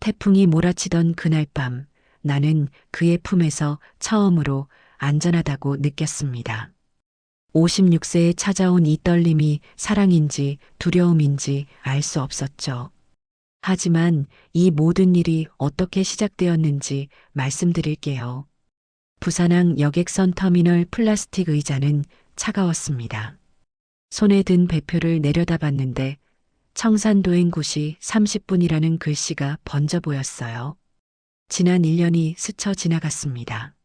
태풍이 몰아치던 그날 밤 나는 그의 품에서 처음으로 안전하다고 느꼈습니다. 56세에 찾아온 이 떨림이 사랑인지 두려움인지 알 수 없었죠. 하지만 이 모든 일이 어떻게 시작되었는지 말씀드릴게요. 부산항 여객선 터미널 플라스틱 의자는 차가웠습니다. 손에 든 배표를 내려다봤는데 청산도행구시 30분이라는 글씨가 번져 보였어요. 지난 1년이 스쳐 지나갔습니다.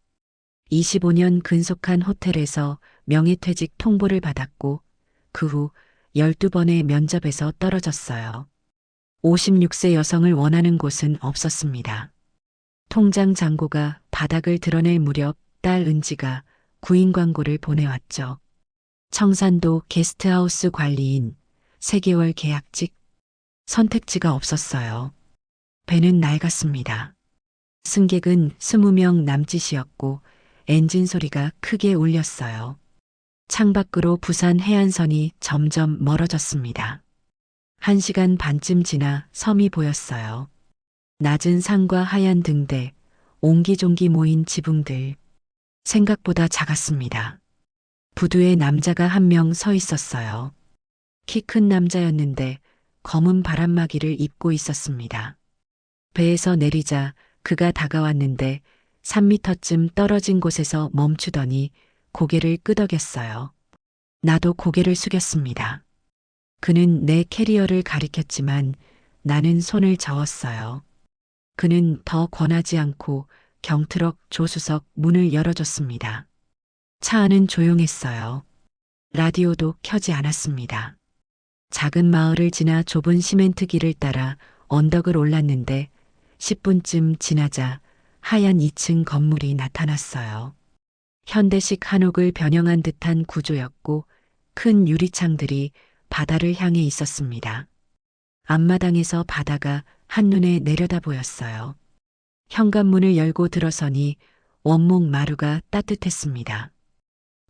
25년 근속한 호텔에서 명예퇴직 통보를 받았고 그 후 12번의 면접에서 떨어졌어요. 56세 여성을 원하는 곳은 없었습니다. 통장 잔고가 바닥을 드러낼 무렵 딸 은지가 구인 광고를 보내왔죠. 청산도 게스트하우스 관리인 3개월 계약직. 선택지가 없었어요. 배는 낡았습니다. 승객은 20명 남짓이었고 엔진 소리가 크게 울렸어요. 창밖으로 부산 해안선이 점점 멀어졌습니다. 1시간 반쯤 지나 섬이 보였어요. 낮은 산과 하얀 등대, 옹기종기 모인 지붕들. 생각보다 작았습니다. 부두에 남자가 1명 서 있었어요. 키 큰 남자였는데 검은 바람막이를 입고 있었습니다. 배에서 내리자 그가 다가왔는데 3미터쯤 떨어진 곳에서 멈추더니 고개를 끄덕였어요. 나도 고개를 숙였습니다. 그는 내 캐리어를 가리켰지만 나는 손을 저었어요. 그는 더 권하지 않고 경트럭 조수석 문을 열어줬습니다. 차 안은 조용했어요. 라디오도 켜지 않았습니다. 작은 마을을 지나 좁은 시멘트 길을 따라 언덕을 올랐는데 10분쯤 지나자 하얀 2층 건물이 나타났어요. 현대식 한옥을 변형한 듯한 구조였고 큰 유리창들이 바다를 향해 있었습니다. 앞마당에서 바다가 한눈에 내려다 보였어요. 현관문을 열고 들어서니 원목 마루가 따뜻했습니다.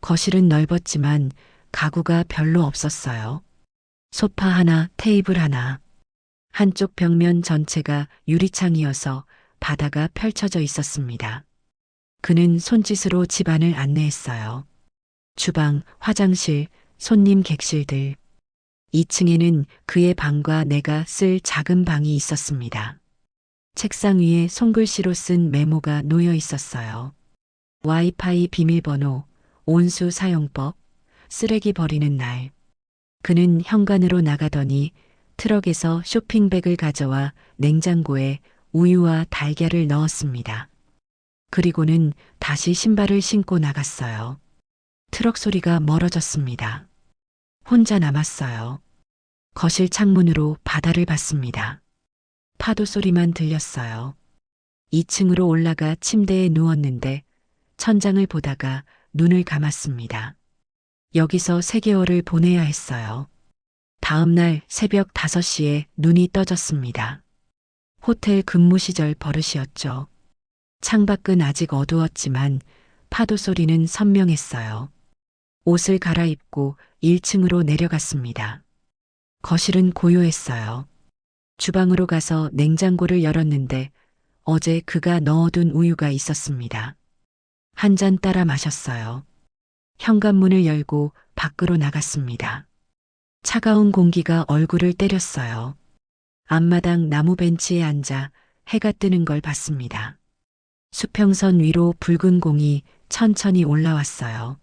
거실은 넓었지만 가구가 별로 없었어요. 소파 하나, 테이블 하나. 한쪽 벽면 전체가 유리창이어서 바다가 펼쳐져 있었습니다. 그는 손짓으로 집안을 안내했어요. 주방, 화장실, 손님 객실들. 2층에는 그의 방과 내가 쓸 작은 방이 있었습니다. 책상 위에 손글씨로 쓴 메모가 놓여 있었어요. 와이파이 비밀번호, 온수 사용법, 쓰레기 버리는 날. 그는 현관으로 나가더니 트럭에서 쇼핑백을 가져와 냉장고에 우유와 달걀을 넣었습니다. 그리고는 다시 신발을 신고 나갔어요. 트럭 소리가 멀어졌습니다. 혼자 남았어요. 거실 창문으로 바다를 봤습니다. 파도 소리만 들렸어요. 2층으로 올라가 침대에 누웠는데 천장을 보다가 눈을 감았습니다. 여기서 3개월을 보내야 했어요. 다음 날 새벽 5시에 눈이 떠졌습니다. 호텔 근무 시절 버릇이었죠. 창밖은 아직 어두웠지만 파도 소리는 선명했어요. 옷을 갈아입고 1층으로 내려갔습니다. 거실은 고요했어요. 주방으로 가서 냉장고를 열었는데 어제 그가 넣어둔 우유가 있었습니다. 한 잔 따라 마셨어요. 현관문을 열고 밖으로 나갔습니다. 차가운 공기가 얼굴을 때렸어요. 앞마당 나무 벤치에 앉아 해가 뜨는 걸 봤습니다. 수평선 위로 붉은 공이 천천히 올라왔어요.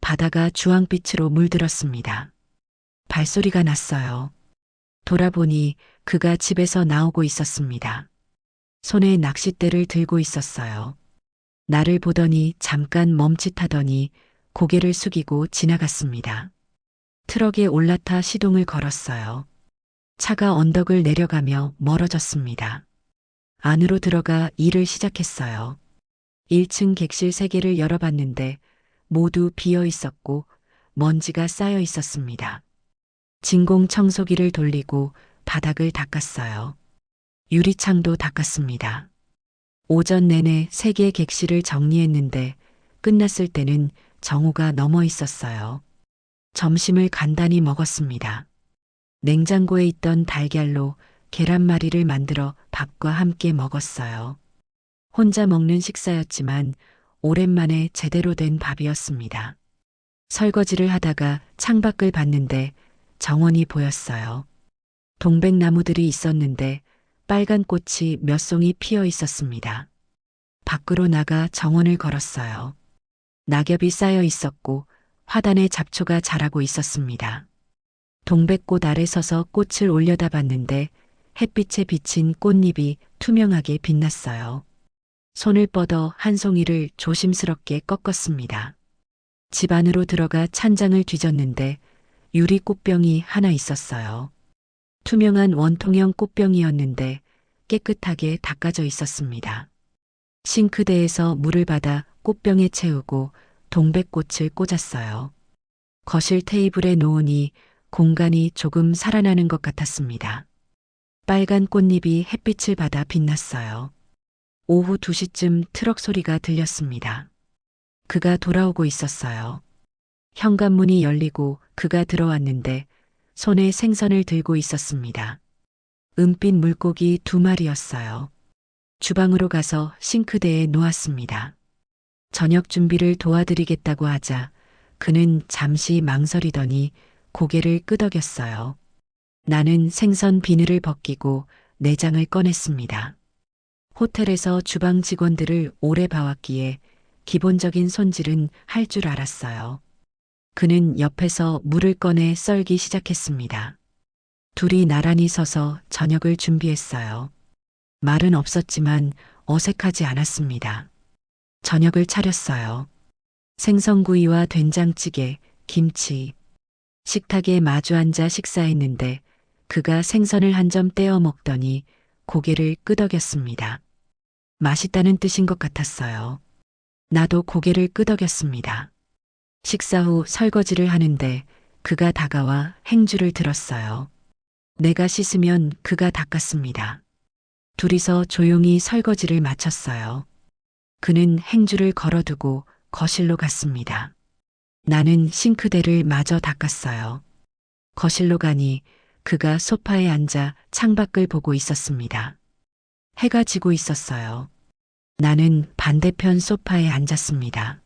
바다가 주황빛으로 물들었습니다. 발소리가 났어요. 돌아보니 그가 집에서 나오고 있었습니다. 손에 낚싯대를 들고 있었어요. 나를 보더니 잠깐 멈칫하더니 고개를 숙이고 지나갔습니다. 트럭에 올라타 시동을 걸었어요. 차가 언덕을 내려가며 멀어졌습니다. 안으로 들어가 일을 시작했어요. 1층 객실 3개를 열어봤는데 모두 비어 있었고 먼지가 쌓여 있었습니다. 진공 청소기를 돌리고 바닥을 닦았어요. 유리창도 닦았습니다. 오전 내내 3개 객실을 정리했는데 끝났을 때는 정오가 넘어 있었어요. 점심을 간단히 먹었습니다. 냉장고에 있던 달걀로 계란말이를 만들어 밥과 함께 먹었어요. 혼자 먹는 식사였지만 오랜만에 제대로 된 밥이었습니다. 설거지를 하다가 창밖을 봤는데 정원이 보였어요. 동백나무들이 있었는데 빨간 꽃이 몇 송이 피어 있었습니다. 밖으로 나가 정원을 걸었어요. 낙엽이 쌓여 있었고 화단에 잡초가 자라고 있었습니다. 동백꽃 아래 서서 꽃을 올려다봤는데 햇빛에 비친 꽃잎이 투명하게 빛났어요. 손을 뻗어 한 송이를 조심스럽게 꺾었습니다. 집 안으로 들어가 찬장을 뒤졌는데 유리 꽃병이 하나 있었어요. 투명한 원통형 꽃병이었는데 깨끗하게 닦아져 있었습니다. 싱크대에서 물을 받아 꽃병에 채우고 동백꽃을 꽂았어요. 거실 테이블에 놓으니 공간이 조금 살아나는 것 같았습니다. 빨간 꽃잎이 햇빛을 받아 빛났어요. 오후 2시쯤 트럭 소리가 들렸습니다. 그가 돌아오고 있었어요. 현관문이 열리고 그가 들어왔는데 손에 생선을 들고 있었습니다. 은빛 물고기 2마리였어요. 주방으로 가서 싱크대에 놓았습니다. 저녁 준비를 도와드리겠다고 하자 그는 잠시 망설이더니 고개를 끄덕였어요. 나는 생선 비늘을 벗기고 내장을 꺼냈습니다. 호텔에서 주방 직원들을 오래 봐왔기에 기본적인 손질은 할 줄 알았어요. 그는 옆에서 물을 꺼내 썰기 시작했습니다. 둘이 나란히 서서 저녁을 준비했어요. 말은 없었지만 어색하지 않았습니다. 저녁을 차렸어요. 생선구이와 된장찌개, 김치. 식탁에 마주 앉아 식사했는데 그가 생선을 한 점 떼어 먹더니 고개를 끄덕였습니다. 맛있다는 뜻인 것 같았어요. 나도 고개를 끄덕였습니다. 식사 후 설거지를 하는데 그가 다가와 행주를 들었어요. 내가 씻으면 그가 닦았습니다. 둘이서 조용히 설거지를 마쳤어요. 그는 행주를 걸어두고 거실로 갔습니다. 나는 싱크대를 마저 닦았어요. 거실로 가니 그가 소파에 앉아 창밖을 보고 있었습니다. 해가 지고 있었어요. 나는 반대편 소파에 앉았습니다.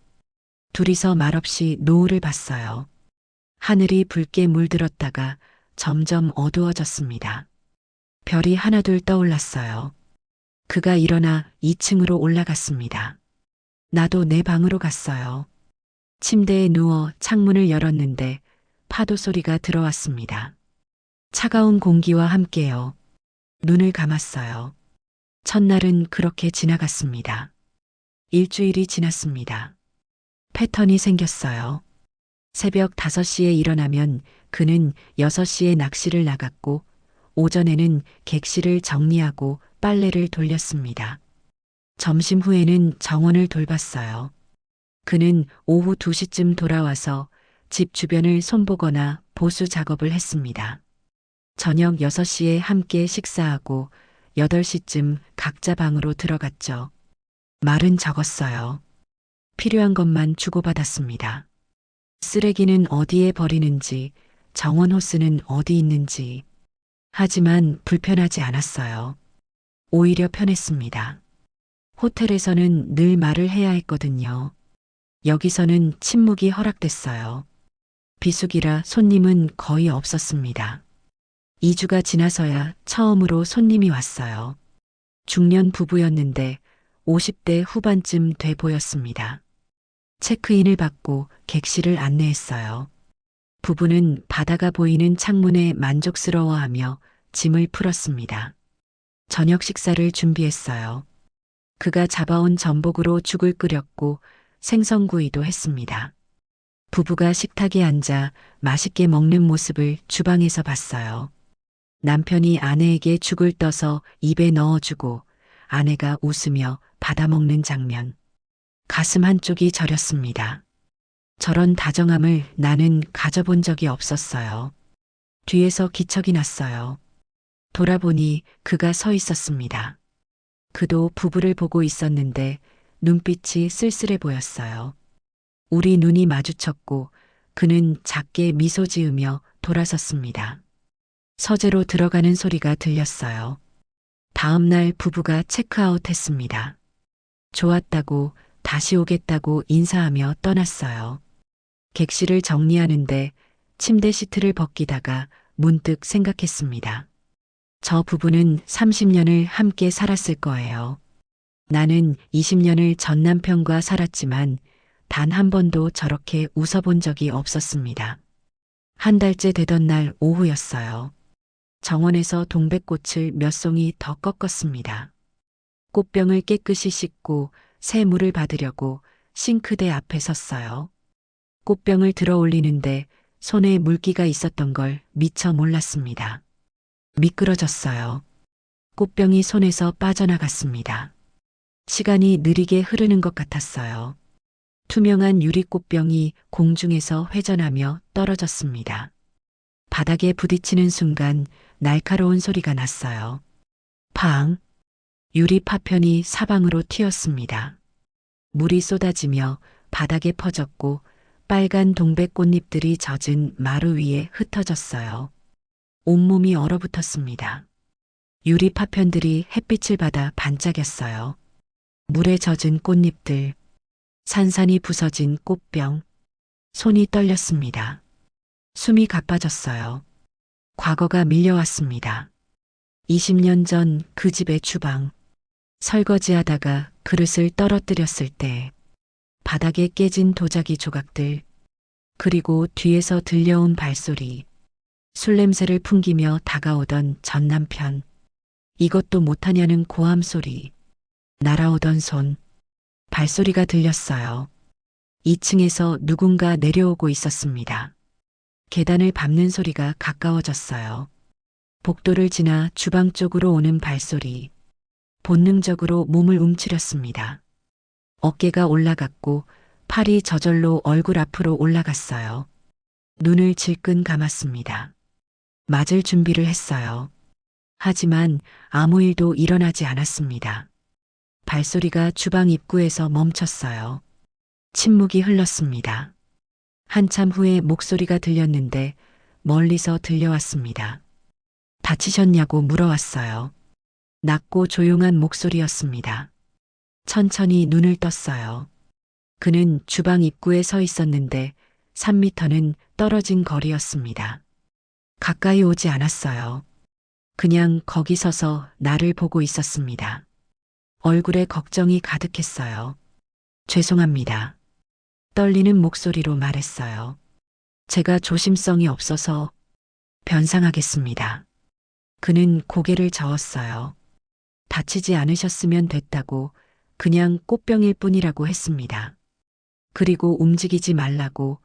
둘이서 말없이 노을을 봤어요. 하늘이 붉게 물들었다가 점점 어두워졌습니다. 별이 하나둘 떠올랐어요. 그가 일어나 2층으로 올라갔습니다. 나도 내 방으로 갔어요. 침대에 누워 창문을 열었는데 파도 소리가 들어왔습니다. 차가운 공기와 함께요. 눈을 감았어요. 첫날은 그렇게 지나갔습니다. 일주일이 지났습니다. 패턴이 생겼어요. 새벽 5시에 일어나면 그는 6시에 낚시를 나갔고 오전에는 객실을 정리하고 빨래를 돌렸습니다. 점심 후에는 정원을 돌봤어요. 그는 오후 2시쯤 돌아와서 집 주변을 손보거나 보수 작업을 했습니다. 저녁 6시에 함께 식사하고 8시쯤 각자 방으로 들어갔죠. 말은 적었어요. 필요한 것만 주고받았습니다. 쓰레기는 어디에 버리는지, 정원 호스는 어디 있는지. 하지만 불편하지 않았어요. 오히려 편했습니다. 호텔에서는 늘 말을 해야 했거든요. 여기서는 침묵이 허락됐어요. 비수기라 손님은 거의 없었습니다. 2주가 지나서야 처음으로 손님이 왔어요. 중년 부부였는데 50대 후반쯤 돼 보였습니다. 체크인을 받고 객실을 안내했어요. 부부는 바다가 보이는 창문에 만족스러워하며 짐을 풀었습니다. 저녁 식사를 준비했어요. 그가 잡아온 전복으로 죽을 끓였고 생선구이도 했습니다. 부부가 식탁에 앉아 맛있게 먹는 모습을 주방에서 봤어요. 남편이 아내에게 죽을 떠서 입에 넣어주고 아내가 웃으며 받아먹는 장면. 가슴 한쪽이 저렸습니다. 저런 다정함을 나는 가져본 적이 없었어요. 뒤에서 기척이 났어요. 돌아보니 그가 서 있었습니다. 그도 부부를 보고 있었는데 눈빛이 쓸쓸해 보였어요. 우리 눈이 마주쳤고 그는 작게 미소 지으며 돌아섰습니다. 서재로 들어가는 소리가 들렸어요. 다음 날 부부가 체크아웃 했습니다. 좋았다고 다시 오겠다고 인사하며 떠났어요. 객실을 정리하는데 침대 시트를 벗기다가 문득 생각했습니다. 저 부부는 30년을 함께 살았을 거예요. 나는 20년을 전 남편과 살았지만 단 한 번도 저렇게 웃어본 적이 없었습니다. 한 달째 되던 날 오후였어요. 정원에서 동백꽃을 몇 송이 더 꺾었습니다. 꽃병을 깨끗이 씻고 새 물을 받으려고 싱크대 앞에 섰어요. 꽃병을 들어 올리는데 손에 물기가 있었던 걸 미처 몰랐습니다. 미끄러졌어요. 꽃병이 손에서 빠져나갔습니다. 시간이 느리게 흐르는 것 같았어요. 투명한 유리꽃병이 공중에서 회전하며 떨어졌습니다. 바닥에 부딪히는 순간 날카로운 소리가 났어요. 팡! 유리 파편이 사방으로 튀었습니다. 물이 쏟아지며 바닥에 퍼졌고 빨간 동백 꽃잎들이 젖은 마루 위에 흩어졌어요. 온몸이 얼어붙었습니다. 유리 파편들이 햇빛을 받아 반짝였어요. 물에 젖은 꽃잎들, 산산이 부서진 꽃병, 손이 떨렸습니다. 숨이 가빠졌어요. 과거가 밀려왔습니다. 20년 전 그 집의 주방, 설거지하다가 그릇을 떨어뜨렸을 때, 바닥에 깨진 도자기 조각들, 그리고 뒤에서 들려온 발소리, 술 냄새를 풍기며 다가오던 전 남편, 이것도 못하냐는 고함 소리, 날아오던 손, 발소리가 들렸어요. 2층에서 누군가 내려오고 있었습니다. 계단을 밟는 소리가 가까워졌어요. 복도를 지나 주방 쪽으로 오는 발소리, 본능적으로 몸을 움츠렸습니다. 어깨가 올라갔고 팔이 저절로 얼굴 앞으로 올라갔어요. 눈을 질끈 감았습니다. 맞을 준비를 했어요. 하지만 아무 일도 일어나지 않았습니다. 발소리가 주방 입구에서 멈췄어요. 침묵이 흘렀습니다. 한참 후에 목소리가 들렸는데 멀리서 들려왔습니다. 다치셨냐고 물어왔어요. 낮고 조용한 목소리였습니다. 천천히 눈을 떴어요. 그는 주방 입구에 서 있었는데 3미터는 떨어진 거리였습니다. 가까이 오지 않았어요. 그냥 거기 서서 나를 보고 있었습니다. 얼굴에 걱정이 가득했어요. 죄송합니다. 떨리는 목소리로 말했어요. 제가 조심성이 없어서 변상하겠습니다. 그는 고개를 저었어요. 다치지 않으셨으면 됐다고 그냥 꽃병일 뿐이라고 했습니다. 그리고 움직이지 말라고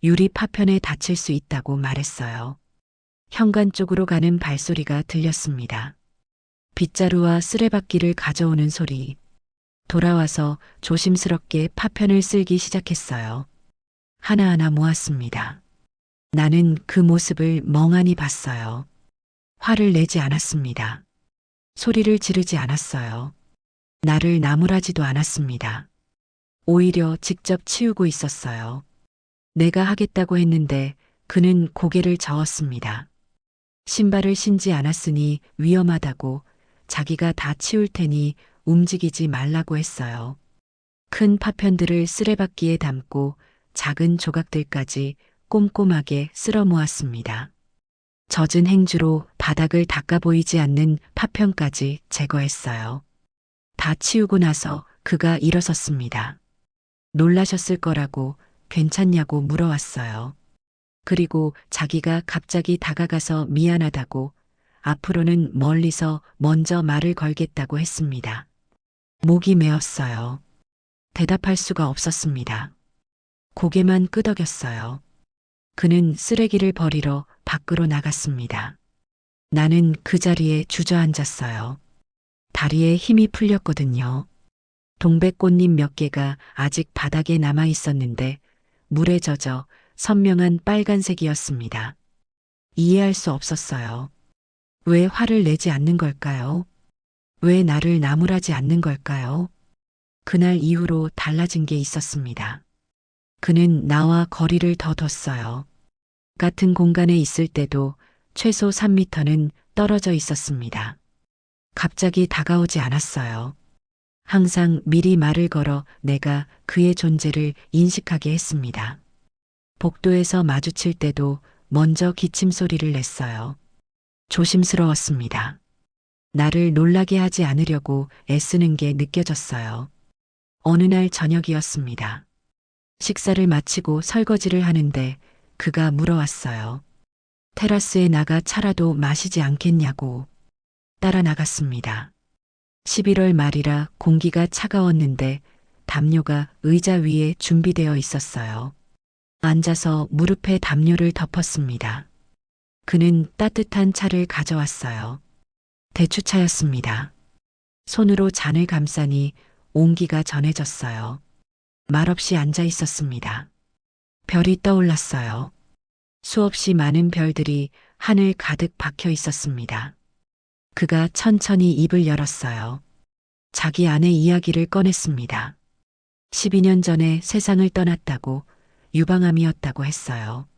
유리 파편에 다칠 수 있다고 말했어요. 현관 쪽으로 가는 발소리가 들렸습니다. 빗자루와 쓰레받기를 가져오는 소리. 돌아와서 조심스럽게 파편을 쓸기 시작했어요. 하나하나 모았습니다. 나는 그 모습을 멍하니 봤어요. 화를 내지 않았습니다. 소리를 지르지 않았어요. 나를 나무라지도 않았습니다. 오히려 직접 치우고 있었어요. 내가 하겠다고 했는데 그는 고개를 저었습니다. 신발을 신지 않았으니 위험하다고 자기가 다 치울 테니 움직이지 말라고 했어요. 큰 파편들을 쓰레받기에 담고 작은 조각들까지 꼼꼼하게 쓸어 모았습니다. 젖은 행주로 바닥을 닦아 보이지 않는 파편까지 제거했어요. 다 치우고 나서 그가 일어섰습니다. 놀라셨을 거라고 괜찮냐고 물어왔어요. 그리고 자기가 갑자기 다가가서 미안하다고 앞으로는 멀리서 먼저 말을 걸겠다고 했습니다. 목이 메었어요. 대답할 수가 없었습니다. 고개만 끄덕였어요. 그는 쓰레기를 버리러 밖으로 나갔습니다. 나는 그 자리에 주저앉았어요. 다리에 힘이 풀렸거든요. 동백꽃잎 몇 개가 아직 바닥에 남아 있었는데 물에 젖어 선명한 빨간색이었습니다. 이해할 수 없었어요. 왜 화를 내지 않는 걸까요? 왜 나를 나무라지 않는 걸까요? 그날 이후로 달라진 게 있었습니다. 그는 나와 거리를 더 뒀어요. 같은 공간에 있을 때도 최소 3미터는 떨어져 있었습니다. 갑자기 다가오지 않았어요. 항상 미리 말을 걸어 내가 그의 존재를 인식하게 했습니다. 복도에서 마주칠 때도 먼저 기침 소리를 냈어요. 조심스러웠습니다. 나를 놀라게 하지 않으려고 애쓰는 게 느껴졌어요. 어느 날 저녁이었습니다. 식사를 마치고 설거지를 하는데 그가 물어왔어요. 테라스에 나가 차라도 마시지 않겠냐고. 따라 나갔습니다. 11월 말이라 공기가 차가웠는데 담요가 의자 위에 준비되어 있었어요. 앉아서 무릎에 담요를 덮었습니다. 그는 따뜻한 차를 가져왔어요. 대추차였습니다. 손으로 잔을 감싸니 온기가 전해졌어요. 말없이 앉아 있었습니다. 별이 떠올랐어요. 수없이 많은 별들이 하늘 가득 박혀 있었습니다. 그가 천천히 입을 열었어요. 자기 아내 이야기를 꺼냈습니다. 12년 전에 세상을 떠났다고, 유방암이었다고 했어요.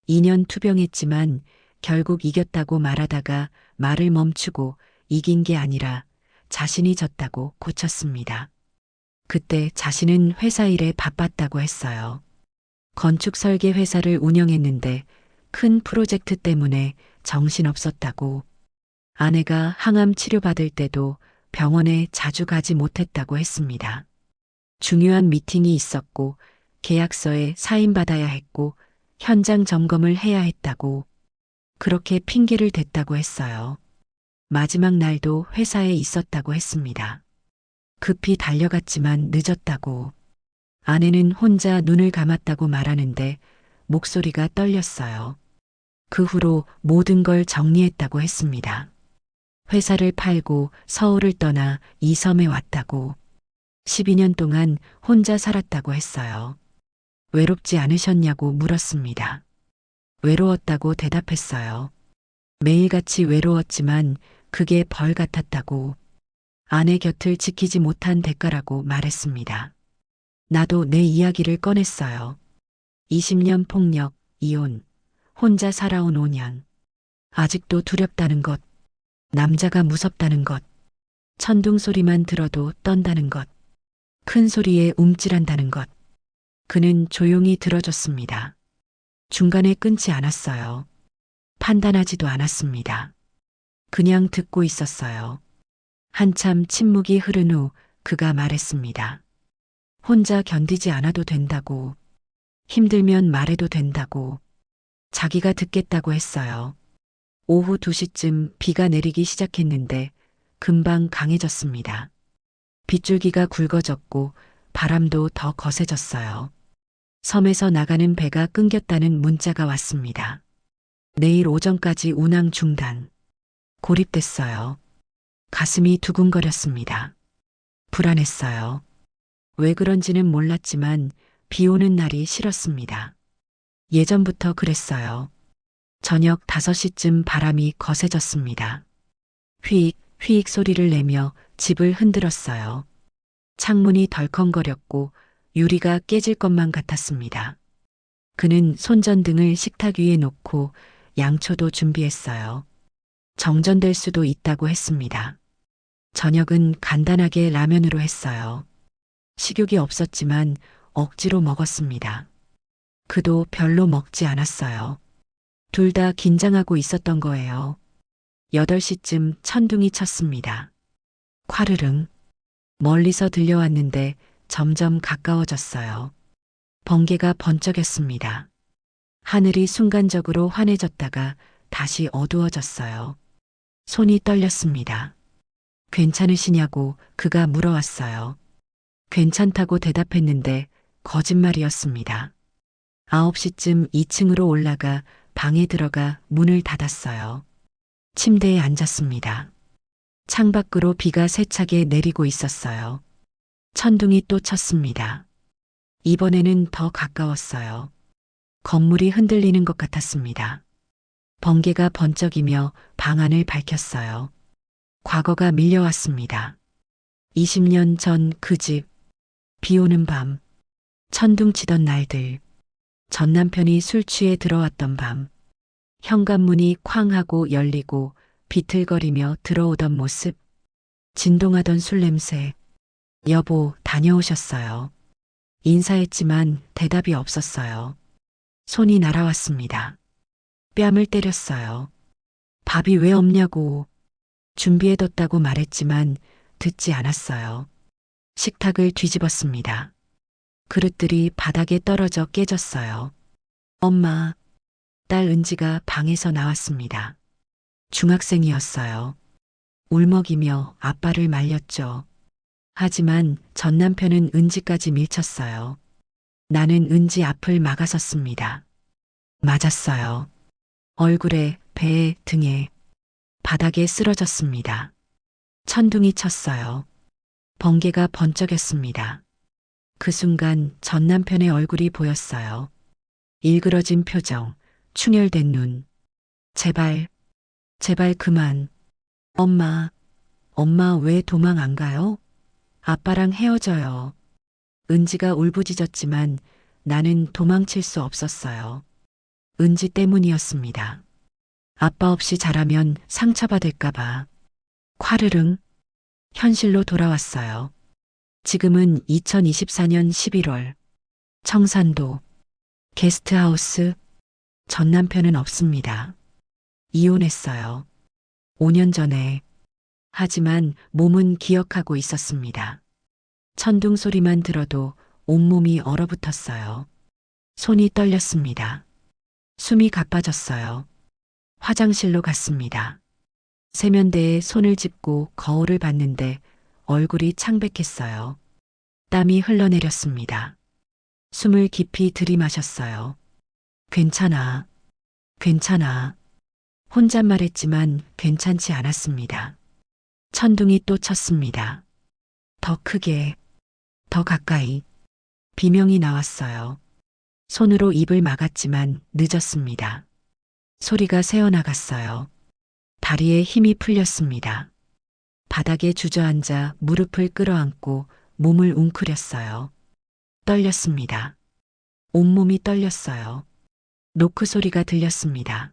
2년 투병했지만 결국 이겼다고 말하다가 말을 멈추고 이긴 게 아니라 자신이 졌다고 고쳤습니다. 그때 자신은 회사 일에 바빴다고 했어요. 건축 설계 회사를 운영했는데 큰 프로젝트 때문에 정신없었다고. 아내가 항암 치료받을 때도 병원에 자주 가지 못했다고 했습니다. 중요한 미팅이 있었고 계약서에 사인받아야 했고 현장 점검을 해야 했다고. 그렇게 핑계를 댔다고 했어요. 마지막 날도 회사에 있었다고 했습니다. 급히 달려갔지만 늦었다고. 아내는 혼자 눈을 감았다고 말하는데 목소리가 떨렸어요. 그 후로 모든 걸 정리했다고 했습니다. 회사를 팔고 서울을 떠나 이 섬에 왔다고. 12년 동안 혼자 살았다고 했어요. 외롭지 않으셨냐고 물었습니다. 외로웠다고 대답했어요. 매일같이 외로웠지만 그게 벌 같았다고. 아내 곁을 지키지 못한 대가라고 말했습니다. 나도 내 이야기를 꺼냈어요. 20년 폭력, 이혼, 혼자 살아온 5년. 아직도 두렵다는 것, 남자가 무섭다는 것, 천둥 소리만 들어도 떤다는 것, 큰 소리에 움찔한다는 것. 그는 조용히 들어줬습니다. 중간에 끊지 않았어요. 판단하지도 않았습니다. 그냥 듣고 있었어요. 한참 침묵이 흐른 후 그가 말했습니다. 혼자 견디지 않아도 된다고. 힘들면 말해도 된다고. 자기가 듣겠다고 했어요. 오후 2시쯤 비가 내리기 시작했는데 금방 강해졌습니다. 빗줄기가 굵어졌고 바람도 더 거세졌어요. 섬에서 나가는 배가 끊겼다는 문자가 왔습니다. 내일 오전까지 운항 중단. 고립됐어요. 가슴이 두근거렸습니다. 불안했어요. 왜 그런지는 몰랐지만 비 오는 날이 싫었습니다. 예전부터 그랬어요. 저녁 5시쯤 바람이 거세졌습니다. 휘익, 휘익 소리를 내며 집을 흔들었어요. 창문이 덜컹거렸고 유리가 깨질 것만 같았습니다. 그는 손전등을 식탁 위에 놓고 양초도 준비했어요. 정전될 수도 있다고 했습니다. 저녁은 간단하게 라면으로 했어요. 식욕이 없었지만 억지로 먹었습니다. 그도 별로 먹지 않았어요. 둘 다 긴장하고 있었던 거예요. 8시쯤 천둥이 쳤습니다. 콰르릉. 멀리서 들려왔는데 점점 가까워졌어요. 번개가 번쩍였습니다. 하늘이 순간적으로 환해졌다가 다시 어두워졌어요. 손이 떨렸습니다. 괜찮으시냐고 그가 물어왔어요. 괜찮다고 대답했는데 거짓말이었습니다. 9시쯤 2층으로 올라가 방에 들어가 문을 닫았어요. 침대에 앉았습니다. 창밖으로 비가 세차게 내리고 있었어요. 천둥이 또 쳤습니다. 이번에는 더 가까웠어요. 건물이 흔들리는 것 같았습니다. 번개가 번쩍이며 방 안을 밝혔어요. 과거가 밀려왔습니다. 20년 전 그 집, 비 오는 밤, 천둥 치던 날들, 전 남편이 술 취해 들어왔던 밤, 현관문이 쾅 하고 열리고 비틀거리며 들어오던 모습, 진동하던 술 냄새. 여보, 다녀오셨어요. 인사했지만 대답이 없었어요. 손이 날아왔습니다. 뺨을 때렸어요. 밥이 왜 없냐고. 준비해뒀다고 말했지만 듣지 않았어요. 식탁을 뒤집었습니다. 그릇들이 바닥에 떨어져 깨졌어요. 엄마, 딸 은지가 방에서 나왔습니다. 중학생이었어요. 울먹이며 아빠를 말렸죠. 하지만 전 남편은 은지까지 밀쳤어요. 나는 은지 앞을 막아섰습니다. 맞았어요. 얼굴에, 배에, 등에, 바닥에 쓰러졌습니다. 천둥이 쳤어요. 번개가 번쩍였습니다. 그 순간 전 남편의 얼굴이 보였어요. 일그러진 표정, 충혈된 눈. 제발, 제발 그만. 엄마, 엄마 왜 도망 안 가요? 아빠랑 헤어져요. 은지가 울부짖었지만 나는 도망칠 수 없었어요. 은지 때문이었습니다. 아빠 없이 자라면 상처받을까봐. 콰르릉. 현실로 돌아왔어요. 지금은 2024년 11월. 청산도. 게스트하우스. 전 남편은 없습니다. 이혼했어요. 5년 전에. 하지만 몸은 기억하고 있었습니다. 천둥 소리만 들어도 온몸이 얼어붙었어요. 손이 떨렸습니다. 숨이 가빠졌어요. 화장실로 갔습니다. 세면대에 손을 짚고 거울을 봤는데 얼굴이 창백했어요. 땀이 흘러내렸습니다. 숨을 깊이 들이마셨어요. 괜찮아. 괜찮아. 혼잣말했지만 괜찮지 않았습니다. 천둥이 또 쳤습니다. 더 크게, 더 가까이. 비명이 나왔어요. 손으로 입을 막았지만 늦었습니다. 소리가 새어나갔어요. 다리에 힘이 풀렸습니다. 바닥에 주저앉아 무릎을 끌어안고 몸을 웅크렸어요. 떨렸습니다. 온몸이 떨렸어요. 노크 소리가 들렸습니다.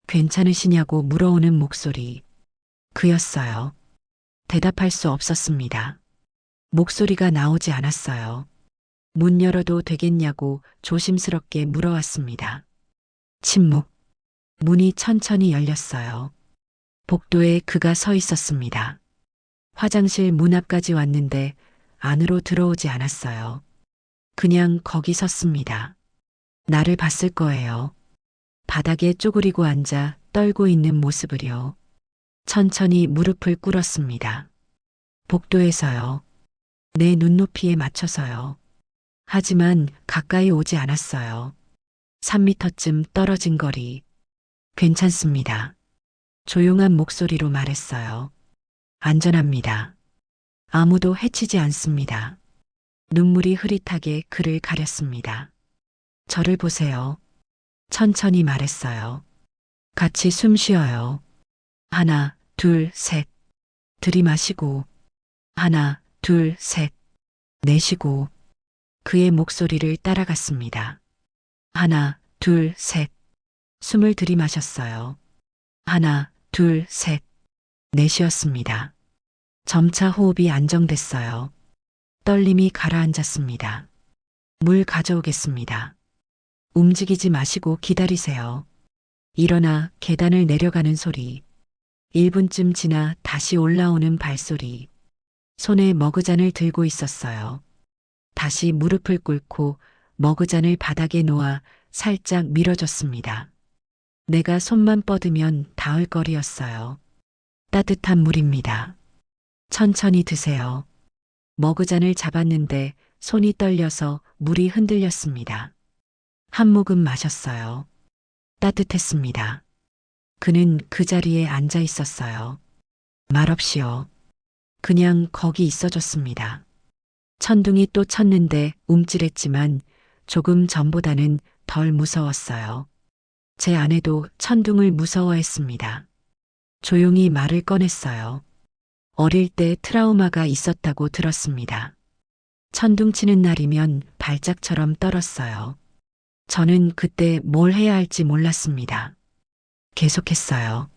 괜찮으시냐고 물어오는 목소리. 그였어요. 대답할 수 없었습니다. 목소리가 나오지 않았어요. 문 열어도 되겠냐고 조심스럽게 물어왔습니다. 침묵. 문이 천천히 열렸어요. 복도에 그가 서 있었습니다. 화장실 문 앞까지 왔는데 안으로 들어오지 않았어요. 그냥 거기 섰습니다. 나를 봤을 거예요. 바닥에 쪼그리고 앉아 떨고 있는 모습을요. 천천히 무릎을 꿇었습니다. 복도에서요. 내 눈높이에 맞춰서요. 하지만 가까이 오지 않았어요. 3미터쯤 떨어진 거리. 괜찮습니다. 조용한 목소리로 말했어요. 안전합니다. 아무도 해치지 않습니다. 눈물이 흐릿하게 그를 가렸습니다. 저를 보세요. 천천히 말했어요. 같이 숨 쉬어요. 하나, 둘, 셋. 들이마시고. 하나, 둘, 셋. 내쉬고. 그의 목소리를 따라갔습니다. 하나, 둘, 셋. 숨을 들이마셨어요. 하나, 둘, 셋. 내쉬었습니다. 점차 호흡이 안정됐어요. 떨림이 가라앉았습니다. 물 가져오겠습니다. 움직이지 마시고 기다리세요. 일어나 계단을 내려가는 소리. 1분쯤 지나 다시 올라오는 발소리. 손에 머그잔을 들고 있었어요. 다시 무릎을 꿇고 머그잔을 바닥에 놓아 살짝 밀어줬습니다. 내가 손만 뻗으면 닿을 거리였어요. 따뜻한 물입니다. 천천히 드세요. 머그잔을 잡았는데 손이 떨려서 물이 흔들렸습니다. 한 모금 마셨어요. 따뜻했습니다. 그는 그 자리에 앉아 있었어요. 말없이요. 그냥 거기 있어줬습니다. 천둥이 또 쳤는데 움찔했지만 조금 전보다는 덜 무서웠어요. 제 아내도 천둥을 무서워했습니다. 조용히 말을 꺼냈어요. 어릴 때 트라우마가 있었다고 들었습니다. 천둥 치는 날이면 발작처럼 떨었어요. 저는 그때 뭘 해야 할지 몰랐습니다. 계속했어요.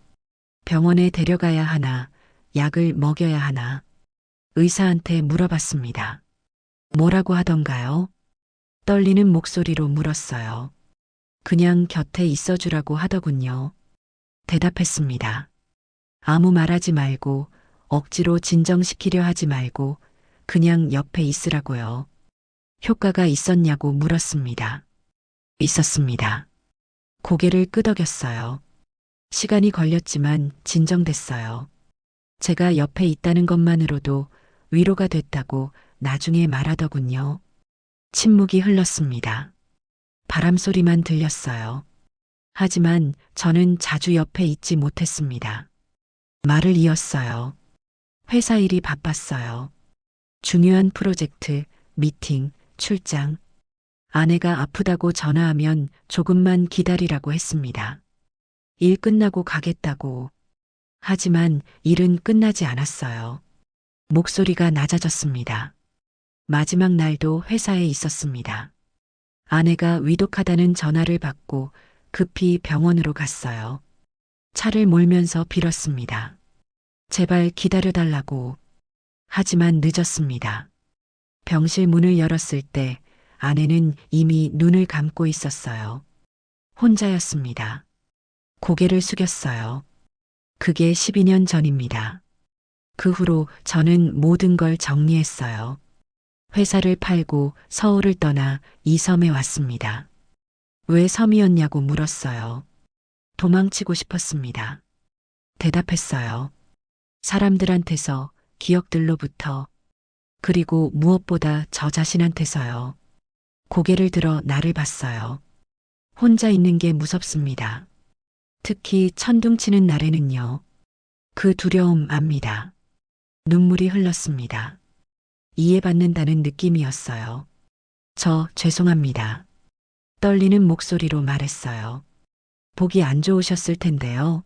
병원에 데려가야 하나, 약을 먹여야 하나. 의사한테 물어봤습니다. 뭐라고 하던가요? 떨리는 목소리로 물었어요. 그냥 곁에 있어주라고 하더군요. 대답했습니다. 아무 말하지 말고, 억지로 진정시키려 하지 말고, 그냥 옆에 있으라고요. 효과가 있었냐고 물었습니다. 있었습니다. 고개를 끄덕였어요. 시간이 걸렸지만 진정됐어요. 제가 옆에 있다는 것만으로도 위로가 됐다고 나중에 말하더군요. 침묵이 흘렀습니다. 바람 소리만 들렸어요. 하지만 저는 자주 옆에 있지 못했습니다. 말을 이었어요. 회사 일이 바빴어요. 중요한 프로젝트, 미팅, 출장. 아내가 아프다고 전화하면 조금만 기다리라고 했습니다. 일 끝나고 가겠다고. 하지만 일은 끝나지 않았어요. 목소리가 낮아졌습니다. 마지막 날도 회사에 있었습니다. 아내가 위독하다는 전화를 받고 급히 병원으로 갔어요. 차를 몰면서 빌었습니다. 제발 기다려달라고. 하지만 늦었습니다. 병실 문을 열었을 때 아내는 이미 눈을 감고 있었어요. 혼자였습니다. 고개를 숙였어요. 그게 12년 전입니다. 그 후로 저는 모든 걸 정리했어요. 회사를 팔고 서울을 떠나 이 섬에 왔습니다. 왜 섬이었냐고 물었어요. 도망치고 싶었습니다. 대답했어요. 사람들한테서, 기억들로부터, 그리고 무엇보다 저 자신한테서요. 고개를 들어 나를 봤어요. 혼자 있는 게 무섭습니다. 특히 천둥치는 날에는요. 그 두려움 압니다. 눈물이 흘렀습니다. 이해받는다는 느낌이었어요. 저 죄송합니다. 떨리는 목소리로 말했어요. 보기 안 좋으셨을 텐데요.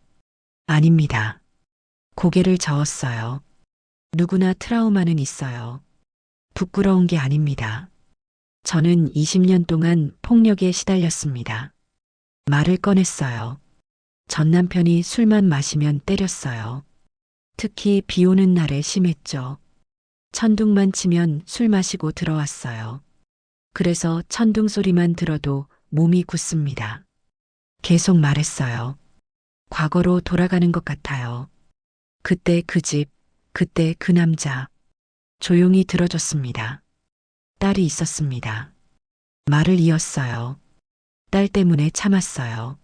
아닙니다. 고개를 저었어요. 누구나 트라우마는 있어요. 부끄러운 게 아닙니다. 저는 20년 동안 폭력에 시달렸습니다. 말을 꺼냈어요. 전 남편이 술만 마시면 때렸어요. 특히 비 오는 날에 심했죠. 천둥만 치면 술 마시고 들어왔어요. 그래서 천둥 소리만 들어도 몸이 굳습니다. 계속 말했어요. 과거로 돌아가는 것 같아요. 그때 그 집, 그때 그 남자. 조용히 들어줬습니다. 딸이 있었습니다. 말을 이었어요. 딸 때문에 참았어요.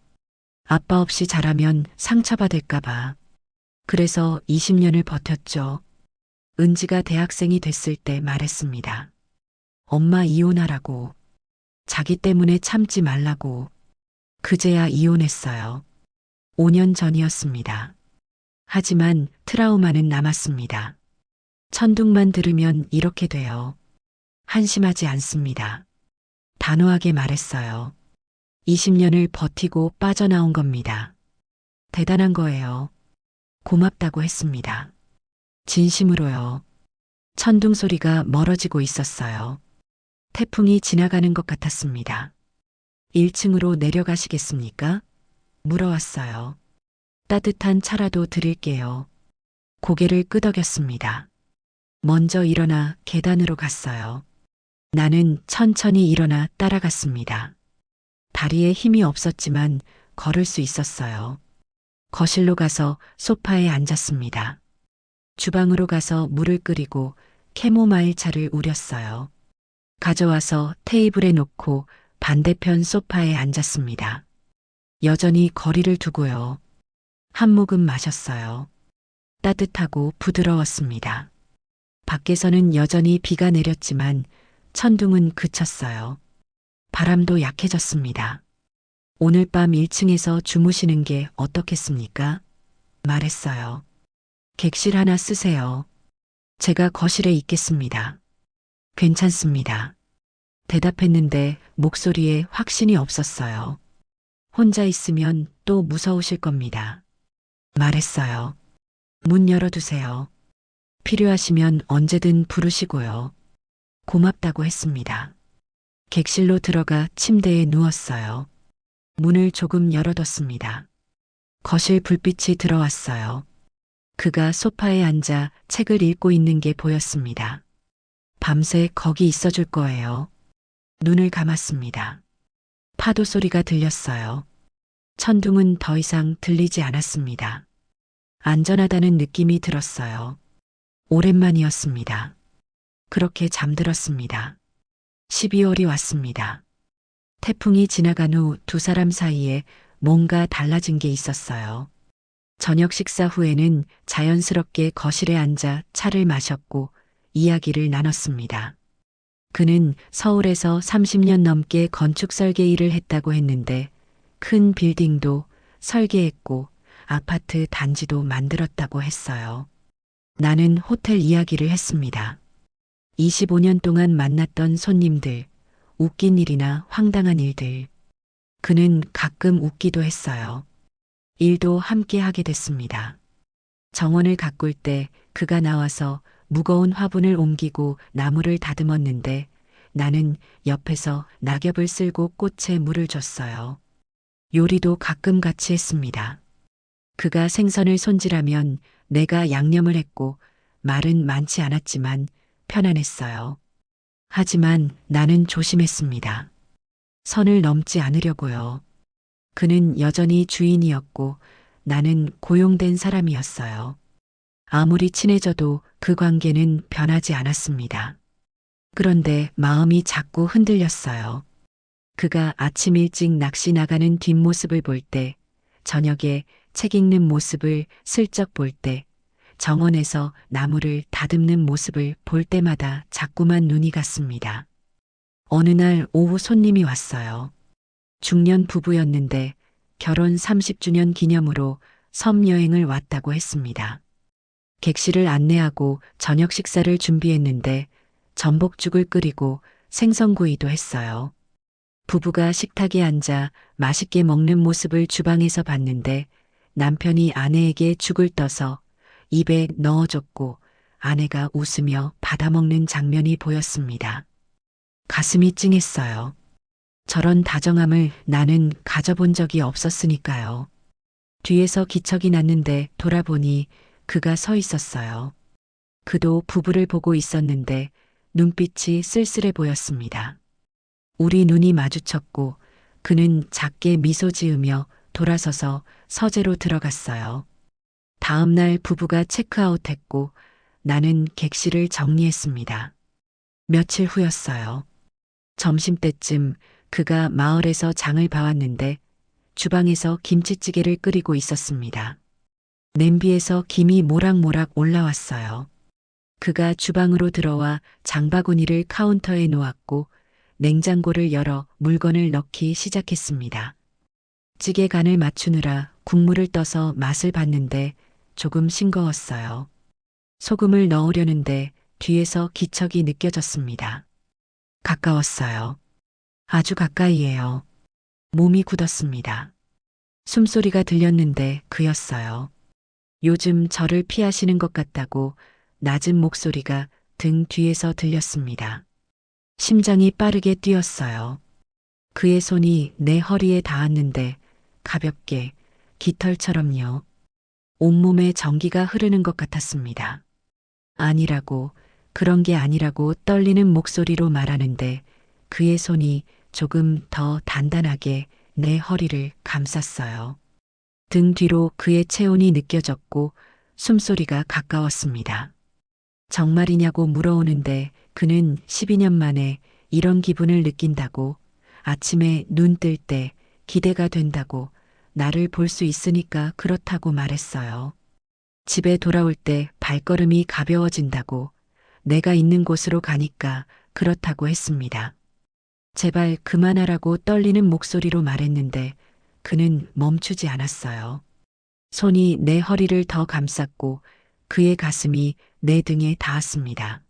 아빠 없이 자라면 상처받을까봐. 그래서 20년을 버텼죠. 은지가 대학생이 됐을 때 말했습니다. 엄마 이혼하라고. 자기 때문에 참지 말라고. 그제야 이혼했어요. 5년 전이었습니다. 하지만 트라우마는 남았습니다. 천둥만 들으면 이렇게 돼요. 한심하지 않습니다. 단호하게 말했어요. 20년을 버티고 빠져나온 겁니다. 대단한 거예요. 고맙다고 했습니다. 진심으로요. 천둥 소리가 멀어지고 있었어요. 태풍이 지나가는 것 같았습니다. 1층으로 내려가시겠습니까? 물어왔어요. 따뜻한 차라도 드릴게요. 고개를 끄덕였습니다. 먼저 일어나 계단으로 갔어요. 나는 천천히 일어나 따라갔습니다. 다리에 힘이 없었지만 걸을 수 있었어요. 거실로 가서 소파에 앉았습니다. 주방으로 가서 물을 끓이고 캐모마일 차를 우렸어요. 가져와서 테이블에 놓고 반대편 소파에 앉았습니다. 여전히 거리를 두고요. 한 모금 마셨어요. 따뜻하고 부드러웠습니다. 밖에서는 여전히 비가 내렸지만 천둥은 그쳤어요. 바람도 약해졌습니다. 오늘 밤 1층에서 주무시는 게 어떻겠습니까? 말했어요. 객실 하나 쓰세요. 제가 거실에 있겠습니다. 괜찮습니다. 대답했는데 목소리에 확신이 없었어요. 혼자 있으면 또 무서우실 겁니다. 말했어요. 문 열어두세요. 필요하시면 언제든 부르시고요. 고맙다고 했습니다. 객실로 들어가 침대에 누웠어요. 문을 조금 열어뒀습니다. 거실 불빛이 들어왔어요. 그가 소파에 앉아 책을 읽고 있는 게 보였습니다. 밤새 거기 있어 줄 거예요. 눈을 감았습니다. 파도 소리가 들렸어요. 천둥은 더 이상 들리지 않았습니다. 안전하다는 느낌이 들었어요. 오랜만이었습니다. 그렇게 잠들었습니다. 12월이 왔습니다. 태풍이 지나간 후 두 사람 사이에 뭔가 달라진 게 있었어요. 저녁 식사 후에는 자연스럽게 거실에 앉아 차를 마셨고 이야기를 나눴습니다. 그는 서울에서 30년 넘게 건축 설계 일을 했다고 했는데 큰 빌딩도 설계했고 아파트 단지도 만들었다고 했어요. 나는 호텔 이야기를 했습니다. 25년 동안 만났던 손님들, 웃긴 일이나 황당한 일들. 그는 가끔 웃기도 했어요. 일도 함께 하게 됐습니다. 정원을 가꿀 때 그가 나와서 무거운 화분을 옮기고 나무를 다듬었는데 나는 옆에서 낙엽을 쓸고 꽃에 물을 줬어요. 요리도 가끔 같이 했습니다. 그가 생선을 손질하면 내가 양념을 했고 말은 많지 않았지만 편안했어요. 하지만 나는 조심했습니다. 선을 넘지 않으려고요. 그는 여전히 주인이었고 나는 고용된 사람이었어요. 아무리 친해져도 그 관계는 변하지 않았습니다. 그런데 마음이 자꾸 흔들렸어요. 그가 아침 일찍 낚시 나가는 뒷모습을 볼 때, 저녁에 책 읽는 모습을 슬쩍 볼 때, 정원에서 나무를 다듬는 모습을 볼 때마다 자꾸만 눈이 갔습니다. 어느 날 오후 손님이 왔어요. 중년 부부였는데 결혼 30주년 기념으로 섬 여행을 왔다고 했습니다. 객실을 안내하고 저녁 식사를 준비했는데 전복죽을 끓이고 생선구이도 했어요. 부부가 식탁에 앉아 맛있게 먹는 모습을 주방에서 봤는데 남편이 아내에게 죽을 떠서 입에 넣어줬고 아내가 웃으며 받아먹는 장면이 보였습니다. 가슴이 찡했어요. 저런 다정함을 나는 가져본 적이 없었으니까요. 뒤에서 기척이 났는데 돌아보니 그가 서 있었어요. 그도 부부를 보고 있었는데 눈빛이 쓸쓸해 보였습니다. 우리 눈이 마주쳤고 그는 작게 미소 지으며 돌아서서 서재로 들어갔어요. 다음 날 부부가 체크아웃했고 나는 객실을 정리했습니다. 며칠 후였어요. 점심때쯤 그가 마을에서 장을 봐왔는데 주방에서 김치찌개를 끓이고 있었습니다. 냄비에서 김이 모락모락 올라왔어요. 그가 주방으로 들어와 장바구니를 카운터에 놓았고 냉장고를 열어 물건을 넣기 시작했습니다. 찌개 간을 맞추느라 국물을 떠서 맛을 봤는데 조금 싱거웠어요. 소금을 넣으려는데 뒤에서 기척이 느껴졌습니다. 가까웠어요. 아주 가까이에요. 몸이 굳었습니다. 숨소리가 들렸는데 그였어요. 요즘 저를 피하시는 것 같다고 낮은 목소리가 등 뒤에서 들렸습니다. 심장이 빠르게 뛰었어요. 그의 손이 내 허리에 닿았는데 가볍게 깃털처럼요. 온몸에 전기가 흐르는 것 같았습니다. 아니라고, 그런 게 아니라고 떨리는 목소리로 말하는데 그의 손이 조금 더 단단하게 내 허리를 감쌌어요. 등 뒤로 그의 체온이 느껴졌고 숨소리가 가까웠습니다. 정말이냐고 물어오는데 그는 12년 만에 이런 기분을 느낀다고, 아침에 눈 뜰 때 기대가 된다고, 나를 볼 수 있으니까 그렇다고 말했어요. 집에 돌아올 때 발걸음이 가벼워진다고, 내가 있는 곳으로 가니까 그렇다고 했습니다. 제발 그만하라고 떨리는 목소리로 말했는데 그는 멈추지 않았어요. 손이 내 허리를 더 감쌌고 그의 가슴이 내 등에 닿았습니다.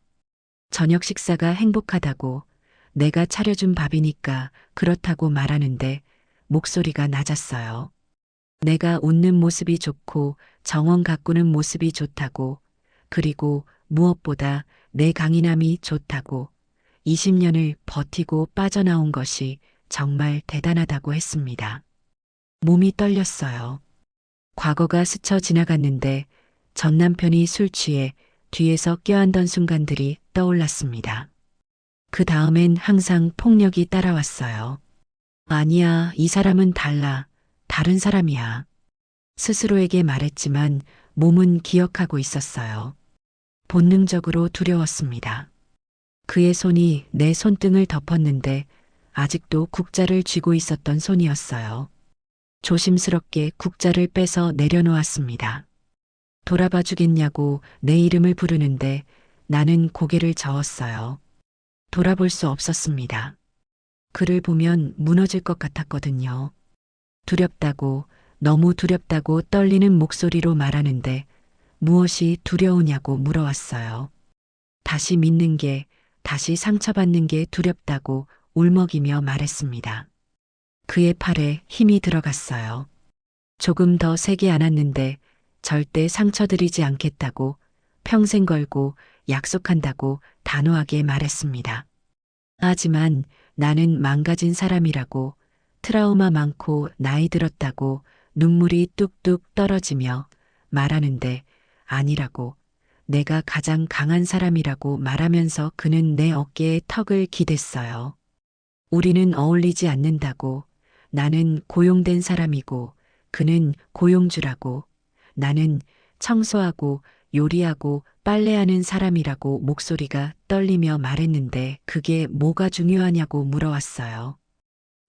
저녁 식사가 행복하다고, 내가 차려준 밥이니까 그렇다고 말하는데 목소리가 낮았어요. 내가 웃는 모습이 좋고 정원 가꾸는 모습이 좋다고, 그리고 무엇보다 내 강인함이 좋다고, 20년을 버티고 빠져나온 것이 정말 대단하다고 했습니다. 몸이 떨렸어요. 과거가 스쳐 지나갔는데 전 남편이 술 취해 뒤에서 껴안던 순간들이 떠올랐습니다. 그 다음엔 항상 폭력이 따라왔어요. 아니야, 이 사람은 달라. 다른 사람이야. 스스로에게 말했지만 몸은 기억하고 있었어요. 본능적으로 두려웠습니다. 그의 손이 내 손등을 덮었는데 아직도 국자를 쥐고 있었던 손이었어요. 조심스럽게 국자를 빼서 내려놓았습니다. 돌아봐 주겠냐고 내 이름을 부르는데 나는 고개를 저었어요. 돌아볼 수 없었습니다. 그를 보면 무너질 것 같았거든요. 두렵다고, 너무 두렵다고 떨리는 목소리로 말하는데 무엇이 두려우냐고 물어왔어요. 다시 믿는 게, 다시 상처받는 게 두렵다고 울먹이며 말했습니다. 그의 팔에 힘이 들어갔어요. 조금 더 세게 안았는데 절대 상처드리지 않겠다고 평생 걸고 약속한다고 단호하게 말했습니다. 하지만 나는 망가진 사람이라고 트라우마 많고 나이 들었다고 눈물이 뚝뚝 떨어지며 말하는데 아니라고 내가 가장 강한 사람이라고 말하면서 그는 내 어깨에 턱을 기댔어요. 우리는 어울리지 않는다고 나는 고용된 사람이고 그는 고용주라고 나는 청소하고 요리하고 빨래하는 사람이라고 목소리가 떨리며 말했는데 그게 뭐가 중요하냐고 물어왔어요.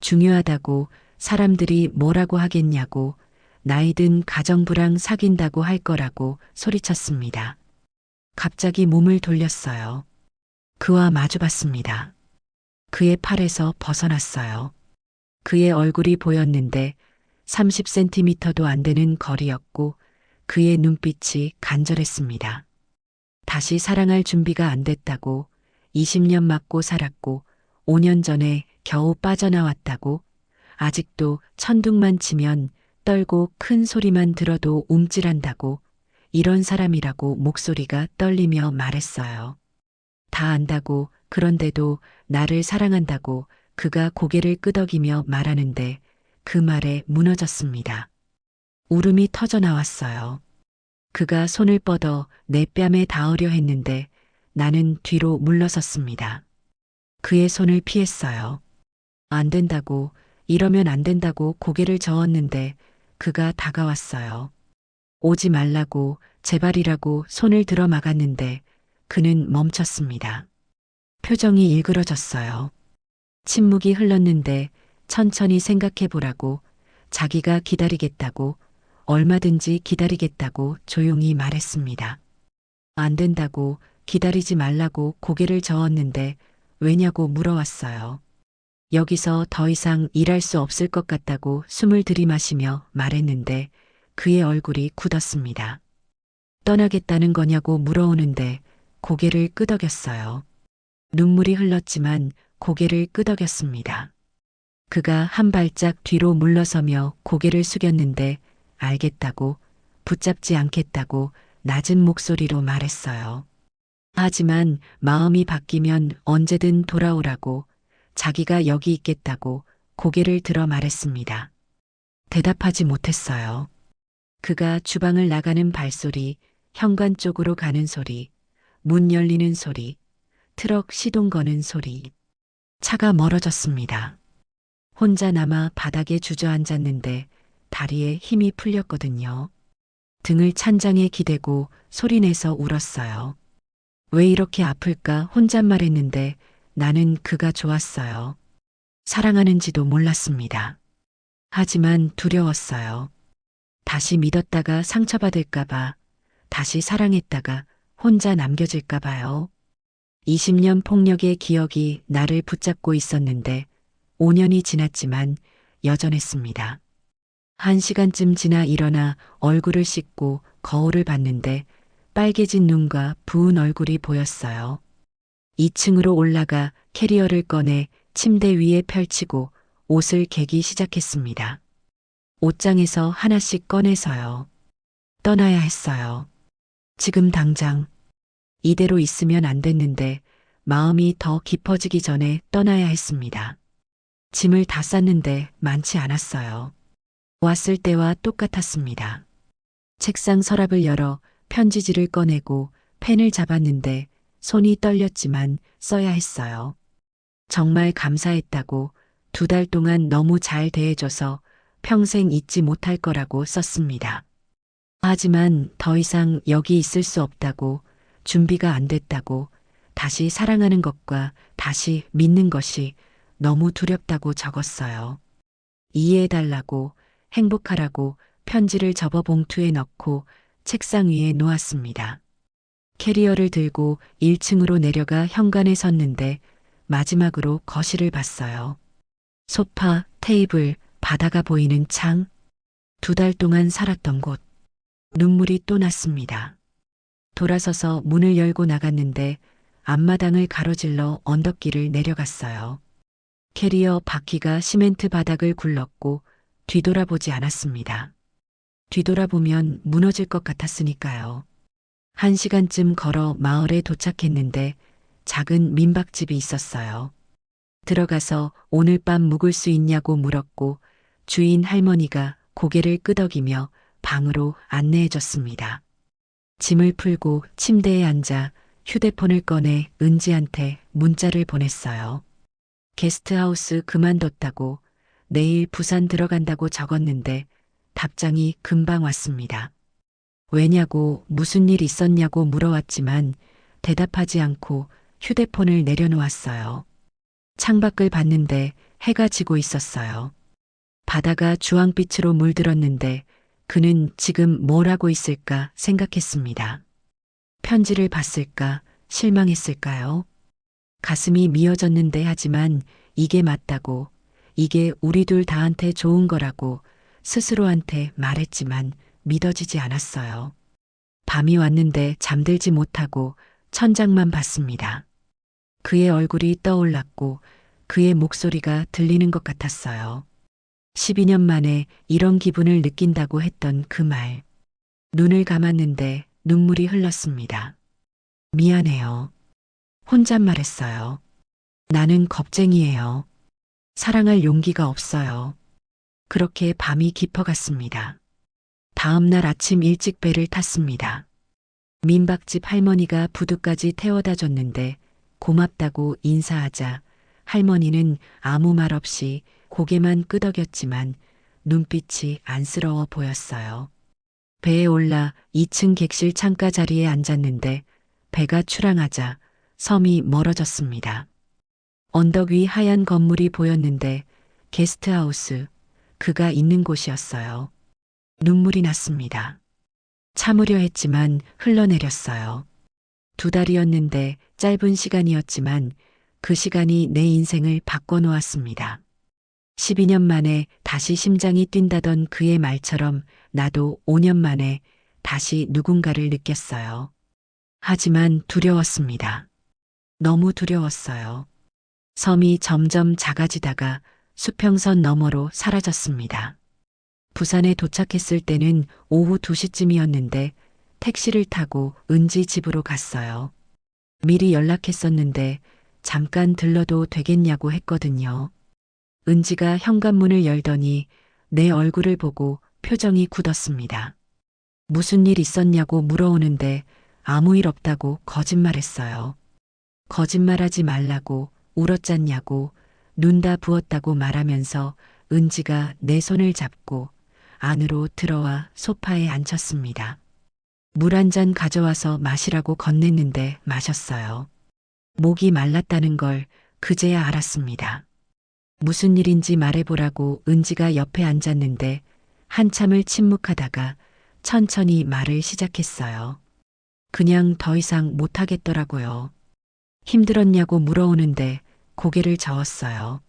중요하다고 사람들이 뭐라고 하겠냐고 나이든 가정부랑 사귄다고 할 거라고 소리쳤습니다. 갑자기 몸을 돌렸어요. 그와 마주봤습니다. 그의 팔에서 벗어났어요. 그의 얼굴이 보였는데 30cm도 안 되는 거리였고 그의 눈빛이 간절했습니다. 다시 사랑할 준비가 안 됐다고 20년 맞고 살았고 5년 전에 겨우 빠져나왔다고 아직도 천둥만 치면 떨고 큰 소리만 들어도 움찔한다고 이런 사람이라고 목소리가 떨리며 말했어요. 다 안다고 그런데도 나를 사랑한다고 그가 고개를 끄덕이며 말하는데 그 말에 무너졌습니다. 울음이 터져 나왔어요. 그가 손을 뻗어 내 뺨에 닿으려 했는데 나는 뒤로 물러섰습니다. 그의 손을 피했어요. 안 된다고, 이러면 안 된다고 고개를 저었는데 그가 다가왔어요. 오지 말라고, 제발이라고 손을 들어 막았는데 그는 멈췄습니다. 표정이 일그러졌어요. 침묵이 흘렀는데 천천히 생각해 보라고, 자기가 기다리겠다고, 얼마든지 기다리겠다고 조용히 말했습니다. 안 된다고, 기다리지 말라고 고개를 저었는데 왜냐고 물어왔어요. 여기서 더 이상 일할 수 없을 것 같다고 숨을 들이마시며 말했는데 그의 얼굴이 굳었습니다. 떠나겠다는 거냐고 물어오는데 고개를 끄덕였어요. 눈물이 흘렀지만 고개를 끄덕였습니다. 그가 한 발짝 뒤로 물러서며 고개를 숙였는데 알겠다고, 붙잡지 않겠다고 낮은 목소리로 말했어요. 하지만 마음이 바뀌면 언제든 돌아오라고, 자기가 여기 있겠다고 고개를 들어 말했습니다. 대답하지 못했어요. 그가 주방을 나가는 발소리, 현관 쪽으로 가는 소리, 문 열리는 소리, 트럭 시동 거는 소리. 차가 멀어졌습니다. 혼자 남아 바닥에 주저앉았는데 다리에 힘이 풀렸거든요. 등을 찬장에 기대고 소리내서 울었어요. 왜 이렇게 아플까 혼잣말했는데 나는 그가 좋았어요. 사랑하는지도 몰랐습니다. 하지만 두려웠어요. 다시 믿었다가 상처받을까봐, 다시 사랑했다가 혼자 남겨질까봐요. 20년 폭력의 기억이 나를 붙잡고 있었는데 5년이 지났지만 여전했습니다. 1시간쯤 지나 일어나 얼굴을 씻고 거울을 봤는데 빨개진 눈과 부은 얼굴이 보였어요. 2층으로 올라가 캐리어를 꺼내 침대 위에 펼치고 옷을 개기 시작했습니다. 옷장에서 하나씩 꺼내서요. 떠나야 했어요. 지금 당장. 이대로 있으면 안 됐는데 마음이 더 깊어지기 전에 떠나야 했습니다. 짐을 다 쌌는데 많지 않았어요. 왔을 때와 똑같았습니다. 책상 서랍을 열어 편지지를 꺼내고 펜을 잡았는데 손이 떨렸지만 써야 했어요. 정말 감사했다고 2달 동안 너무 잘 대해줘서 평생 잊지 못할 거라고 썼습니다. 하지만 더 이상 여기 있을 수 없다고, 준비가 안 됐다고, 다시 사랑하는 것과 다시 믿는 것이 너무 두렵다고 적었어요. 이해해달라고, 행복하라고 편지를 접어 봉투에 넣고 책상 위에 놓았습니다. 캐리어를 들고 1층으로 내려가 현관에 섰는데 마지막으로 거실을 봤어요. 소파, 테이블, 바다가 보이는 창, 2달 동안 살았던 곳. 눈물이 또 났습니다. 돌아서서 문을 열고 나갔는데 앞마당을 가로질러 언덕길을 내려갔어요. 캐리어 바퀴가 시멘트 바닥을 굴렀고 뒤돌아보지 않았습니다. 뒤돌아보면 무너질 것 같았으니까요. 1시간쯤 걸어 마을에 도착했는데 작은 민박집이 있었어요. 들어가서 오늘 밤 묵을 수 있냐고 물었고 주인 할머니가 고개를 끄덕이며 방으로 안내해줬습니다. 짐을 풀고 침대에 앉아 휴대폰을 꺼내 은지한테 문자를 보냈어요. 게스트하우스 그만뒀다고, 내일 부산 들어간다고 적었는데 답장이 금방 왔습니다. 왜냐고, 무슨 일 있었냐고 물어왔지만 대답하지 않고 휴대폰을 내려놓았어요. 창밖을 봤는데 해가 지고 있었어요. 바다가 주황빛으로 물들었는데 그는 지금 뭘 하고 있을까 생각했습니다. 편지를 봤을까, 실망했을까요? 가슴이 미어졌는데 하지만 이게 맞다고, 이게 우리 둘 다한테 좋은 거라고 스스로한테 말했지만 믿어지지 않았어요. 밤이 왔는데 잠들지 못하고 천장만 봤습니다. 그의 얼굴이 떠올랐고 그의 목소리가 들리는 것 같았어요. 12년 만에 이런 기분을 느낀다고 했던 그 말. 눈을 감았는데 눈물이 흘렀습니다. 미안해요. 혼잣말했어요. 나는 겁쟁이에요. 사랑할 용기가 없어요. 그렇게 밤이 깊어갔습니다. 다음 날 아침 일찍 배를 탔습니다. 민박집 할머니가 부두까지 태워다 줬는데 고맙다고 인사하자 할머니는 아무 말 없이 고개만 끄덕였지만 눈빛이 안쓰러워 보였어요. 배에 올라 2층 객실 창가 자리에 앉았는데 배가 출항하자 섬이 멀어졌습니다. 언덕 위 하얀 건물이 보였는데 게스트하우스, 그가 있는 곳이었어요. 눈물이 났습니다. 참으려 했지만 흘러내렸어요. 2달이었는데 짧은 시간이었지만 그 시간이 내 인생을 바꿔놓았습니다. 12년 만에 다시 심장이 뛴다던 그의 말처럼 나도 5년 만에 다시 누군가를 느꼈어요. 하지만 두려웠습니다. 너무 두려웠어요. 섬이 점점 작아지다가 수평선 너머로 사라졌습니다. 부산에 도착했을 때는 오후 2시쯤이었는데 택시를 타고 은지 집으로 갔어요. 미리 연락했었는데 잠깐 들러도 되겠냐고 했거든요. 은지가 현관문을 열더니 내 얼굴을 보고 표정이 굳었습니다. 무슨 일 있었냐고 물어오는데 아무 일 없다고 거짓말했어요. 거짓말하지 말라고, 울었잖냐고, 눈 다 부었다고 말하면서 은지가 내 손을 잡고 안으로 들어와 소파에 앉혔습니다. 물 한 잔 가져와서 마시라고 건넸는데 마셨어요. 목이 말랐다는 걸 그제야 알았습니다. 무슨 일인지 말해보라고 은지가 옆에 앉았는데 한참을 침묵하다가 천천히 말을 시작했어요. 그냥 더 이상 못하겠더라고요. 힘들었냐고 물어오는데 고개를 저었어요.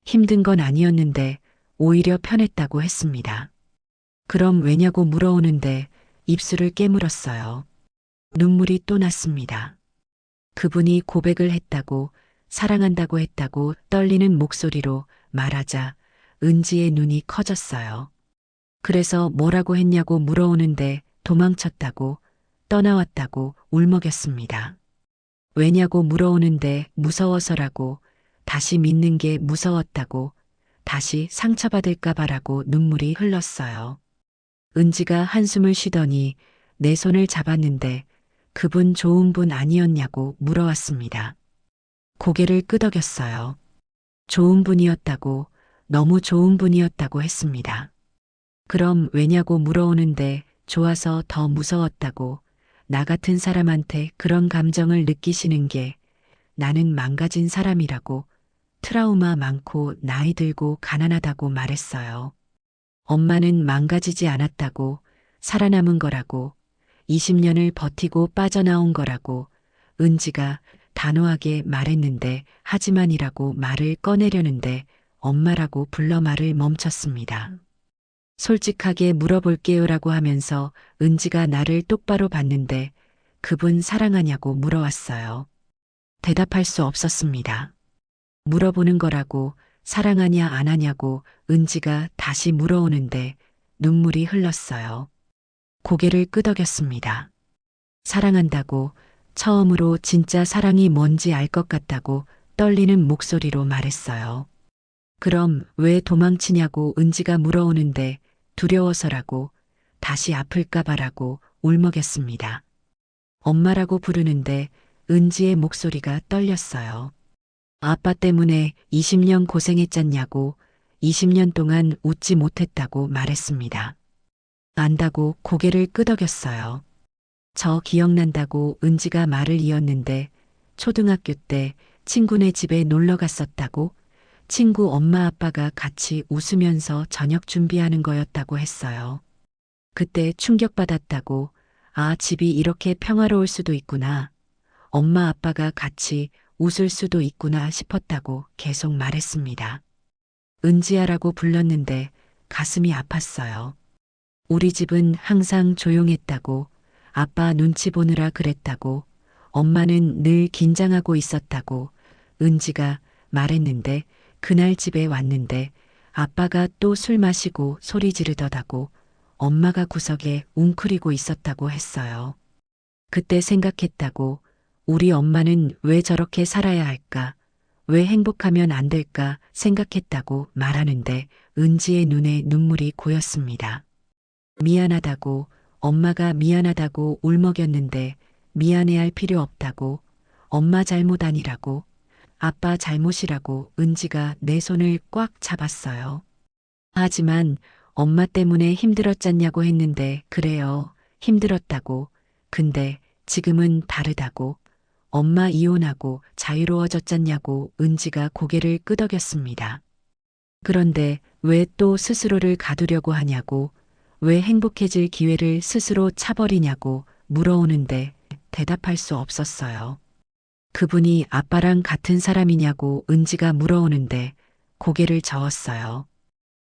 힘든 건 아니었는데 오히려 편했다고 했습니다. 그럼 왜냐고 물어오는데 입술을 깨물었어요. 눈물이 또 났습니다. 그분이 고백을 했다고, 사랑한다고 했다고 떨리는 목소리로 말하자 은지의 눈이 커졌어요. 그래서 뭐라고 했냐고 물어오는데 도망쳤다고, 떠나왔다고 울먹였습니다. 왜냐고 물어오는데 무서워서라고, 다시 믿는 게 무서웠다고, 다시 상처받을까 봐라고 눈물이 흘렀어요. 은지가 한숨을 쉬더니 내 손을 잡았는데 그분 좋은 분 아니었냐고 물어왔습니다. 고개를 끄덕였어요. 좋은 분이었다고, 너무 좋은 분이었다고 했습니다. 그럼 왜냐고 물어오는데 좋아서 더 무서웠다고, 나 같은 사람한테 그런 감정을 느끼시는 게 나는 망가진 사람이라고, 트라우마 많고 나이 들고 가난하다고 말했어요. 엄마는 망가지지 않았다고, 살아남은 거라고, 20년을 버티고 빠져나온 거라고 은지가 단호하게 말했는데 하지만이라고 말을 꺼내려는데 엄마라고 불러 말을 멈췄습니다. 솔직하게 물어볼게요라고 하면서 은지가 나를 똑바로 봤는데 그분 사랑하냐고 물어왔어요. 대답할 수 없었습니다. 물어보는 거라고 사랑하냐 안 하냐고 은지가 다시 물어오는데 눈물이 흘렀어요. 고개를 끄덕였습니다. 사랑한다고, 처음으로 진짜 사랑이 뭔지 알 것 같다고 떨리는 목소리로 말했어요. 그럼 왜 도망치냐고 은지가 물어오는데 두려워서라고, 다시 아플까봐라고 울먹였습니다. 엄마라고 부르는데 은지의 목소리가 떨렸어요. 아빠 때문에 20년 고생했잖냐고, 20년 동안 웃지 못했다고 말했습니다. 안다고 고개를 끄덕였어요. 저 기억난다고 은지가 말을 이었는데 초등학교 때 친구네 집에 놀러 갔었다고, 친구 엄마 아빠가 같이 웃으면서 저녁 준비하는 거였다고 했어요. 그때 충격받았다고, 아, 집이 이렇게 평화로울 수도 있구나. 엄마 아빠가 같이 웃을 수도 있구나 싶었다고 계속 말했습니다. 은지야라고 불렀는데 가슴이 아팠어요. 우리 집은 항상 조용했다고, 아빠 눈치 보느라 그랬다고, 엄마는 늘 긴장하고 있었다고 은지가 말했는데 그날 집에 왔는데 아빠가 또 술 마시고 소리 지르더다고, 엄마가 구석에 웅크리고 있었다고 했어요. 그때 생각했다고, 우리 엄마는 왜 저렇게 살아야 할까, 왜 행복하면 안 될까 생각했다고 말하는데 은지의 눈에 눈물이 고였습니다. 미안하다고, 엄마가 미안하다고 울먹였는데 미안해할 필요 없다고, 엄마 잘못 아니라고, 아빠 잘못이라고 은지가 내 손을 꽉 잡았어요. 하지만 엄마 때문에 힘들었잖냐고 했는데 그래요, 힘들었다고. 근데 지금은 다르다고. 엄마 이혼하고 자유로워졌잖냐고 은지가 고개를 끄덕였습니다. 그런데 왜 또 스스로를 가두려고 하냐고, 왜 행복해질 기회를 스스로 차버리냐고 물어오는데 대답할 수 없었어요. 그분이 아빠랑 같은 사람이냐고 은지가 물어오는데 고개를 저었어요.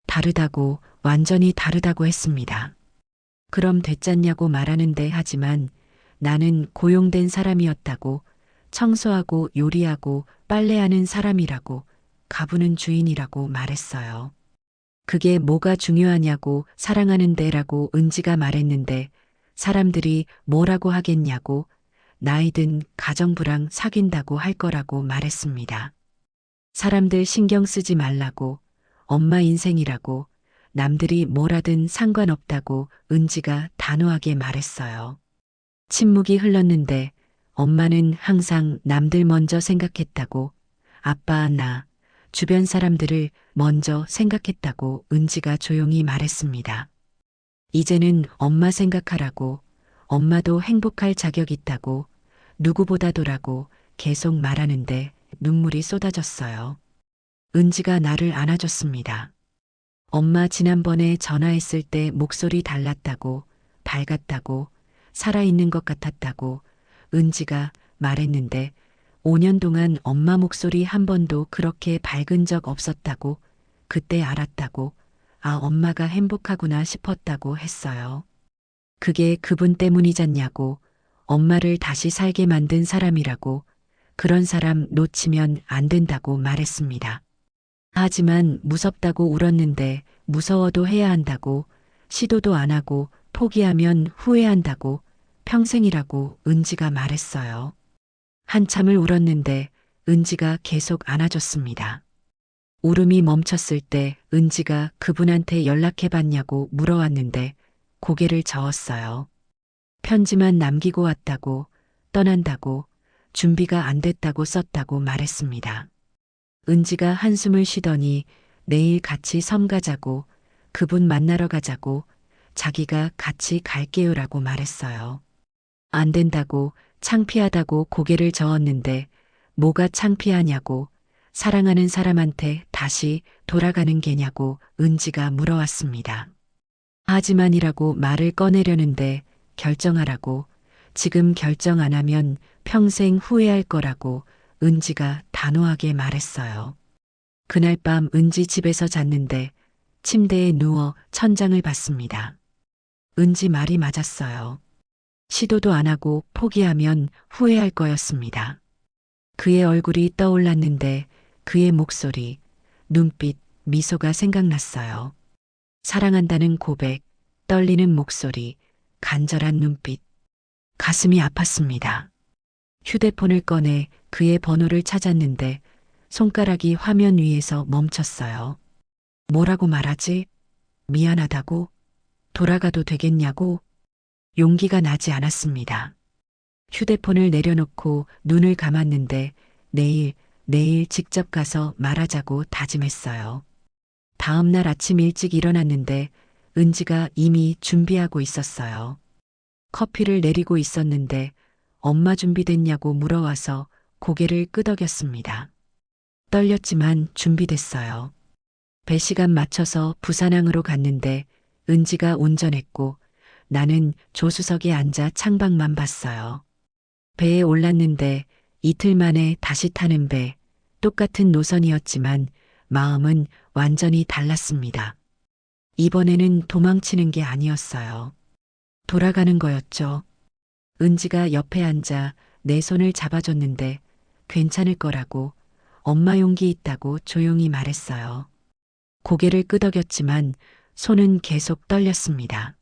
다르다고, 완전히 다르다고 했습니다. 그럼 됐잖냐고 말하는데 하지만 나는 고용된 사람이었다고, 청소하고 요리하고 빨래하는 사람이라고, 가부는 주인이라고 말했어요. 그게 뭐가 중요하냐고, 사랑하는데라고 은지가 말했는데 사람들이 뭐라고 하겠냐고, 나이든 가정부랑 사귄다고 할 거라고 말했습니다. 사람들 신경 쓰지 말라고, 엄마 인생이라고, 남들이 뭐라든 상관없다고 은지가 단호하게 말했어요. 침묵이 흘렀는데 엄마는 항상 남들 먼저 생각했다고, 아빠, 나, 주변 사람들을 먼저 생각했다고 은지가 조용히 말했습니다. 이제는 엄마 생각하라고, 엄마도 행복할 자격 있다고, 누구보다도라고 계속 말하는데 눈물이 쏟아졌어요. 은지가 나를 안아줬습니다. 엄마 지난번에 전화했을 때 목소리 달랐다고, 밝았다고, 살아있는 것 같았다고 은지가 말했는데 5년 동안 엄마 목소리 한 번도 그렇게 밝은 적 없었다고, 그때 알았다고, 아, 엄마가 행복하구나 싶었다고 했어요. 그게 그분 때문이잖냐고, 엄마를 다시 살게 만든 사람이라고, 그런 사람 놓치면 안 된다고 말했습니다. 하지만 무섭다고 울었는데 무서워도 해야 한다고, 시도도 안 하고 포기하면 후회한다고, 평생이라고 은지가 말했어요. 한참을 울었는데 은지가 계속 안아줬습니다. 울음이 멈췄을 때 은지가 그분한테 연락해봤냐고 물어왔는데 고개를 저었어요. 편지만 남기고 왔다고, 떠난다고, 준비가 안 됐다고 썼다고 말했습니다. 은지가 한숨을 쉬더니 내일 같이 섬 가자고, 그분 만나러 가자고, 자기가 같이 갈게요라고 말했어요. 안 된다고, 창피하다고 고개를 저었는데 뭐가 창피하냐고, 사랑하는 사람한테 다시 돌아가는 게냐고 은지가 물어왔습니다. 하지만이라고 말을 꺼내려는데 결정하라고, 지금 결정 안 하면 평생 후회할 거라고 은지가 단호하게 말했어요. 그날 밤 은지 집에서 잤는데 침대에 누워 천장을 봤습니다. 은지 말이 맞았어요. 시도도 안 하고 포기하면 후회할 거였습니다. 그의 얼굴이 떠올랐는데 그의 목소리, 눈빛, 미소가 생각났어요. 사랑한다는 고백, 떨리는 목소리, 간절한 눈빛. 가슴이 아팠습니다. 휴대폰을 꺼내 그의 번호를 찾았는데 손가락이 화면 위에서 멈췄어요. 뭐라고 말하지? 미안하다고? 돌아가도 되겠냐고? 용기가 나지 않았습니다. 휴대폰을 내려놓고 눈을 감았는데 내일 직접 가서 말하자고 다짐했어요. 다음 날 아침 일찍 일어났는데 은지가 이미 준비하고 있었어요. 커피를 내리고 있었는데 엄마 준비됐냐고 물어와서 고개를 끄덕였습니다. 떨렸지만 준비됐어요. 배 시간 맞춰서 부산항으로 갔는데 은지가 운전했고 나는 조수석에 앉아 창밖만 봤어요. 배에 올랐는데 이틀 만에 다시 타는 배, 똑같은 노선이었지만 마음은 완전히 달랐습니다. 이번에는 도망치는 게 아니었어요. 돌아가는 거였죠. 은지가 옆에 앉아 내 손을 잡아줬는데 괜찮을 거라고, 엄마 용기 있다고 조용히 말했어요. 고개를 끄덕였지만 손은 계속 떨렸습니다.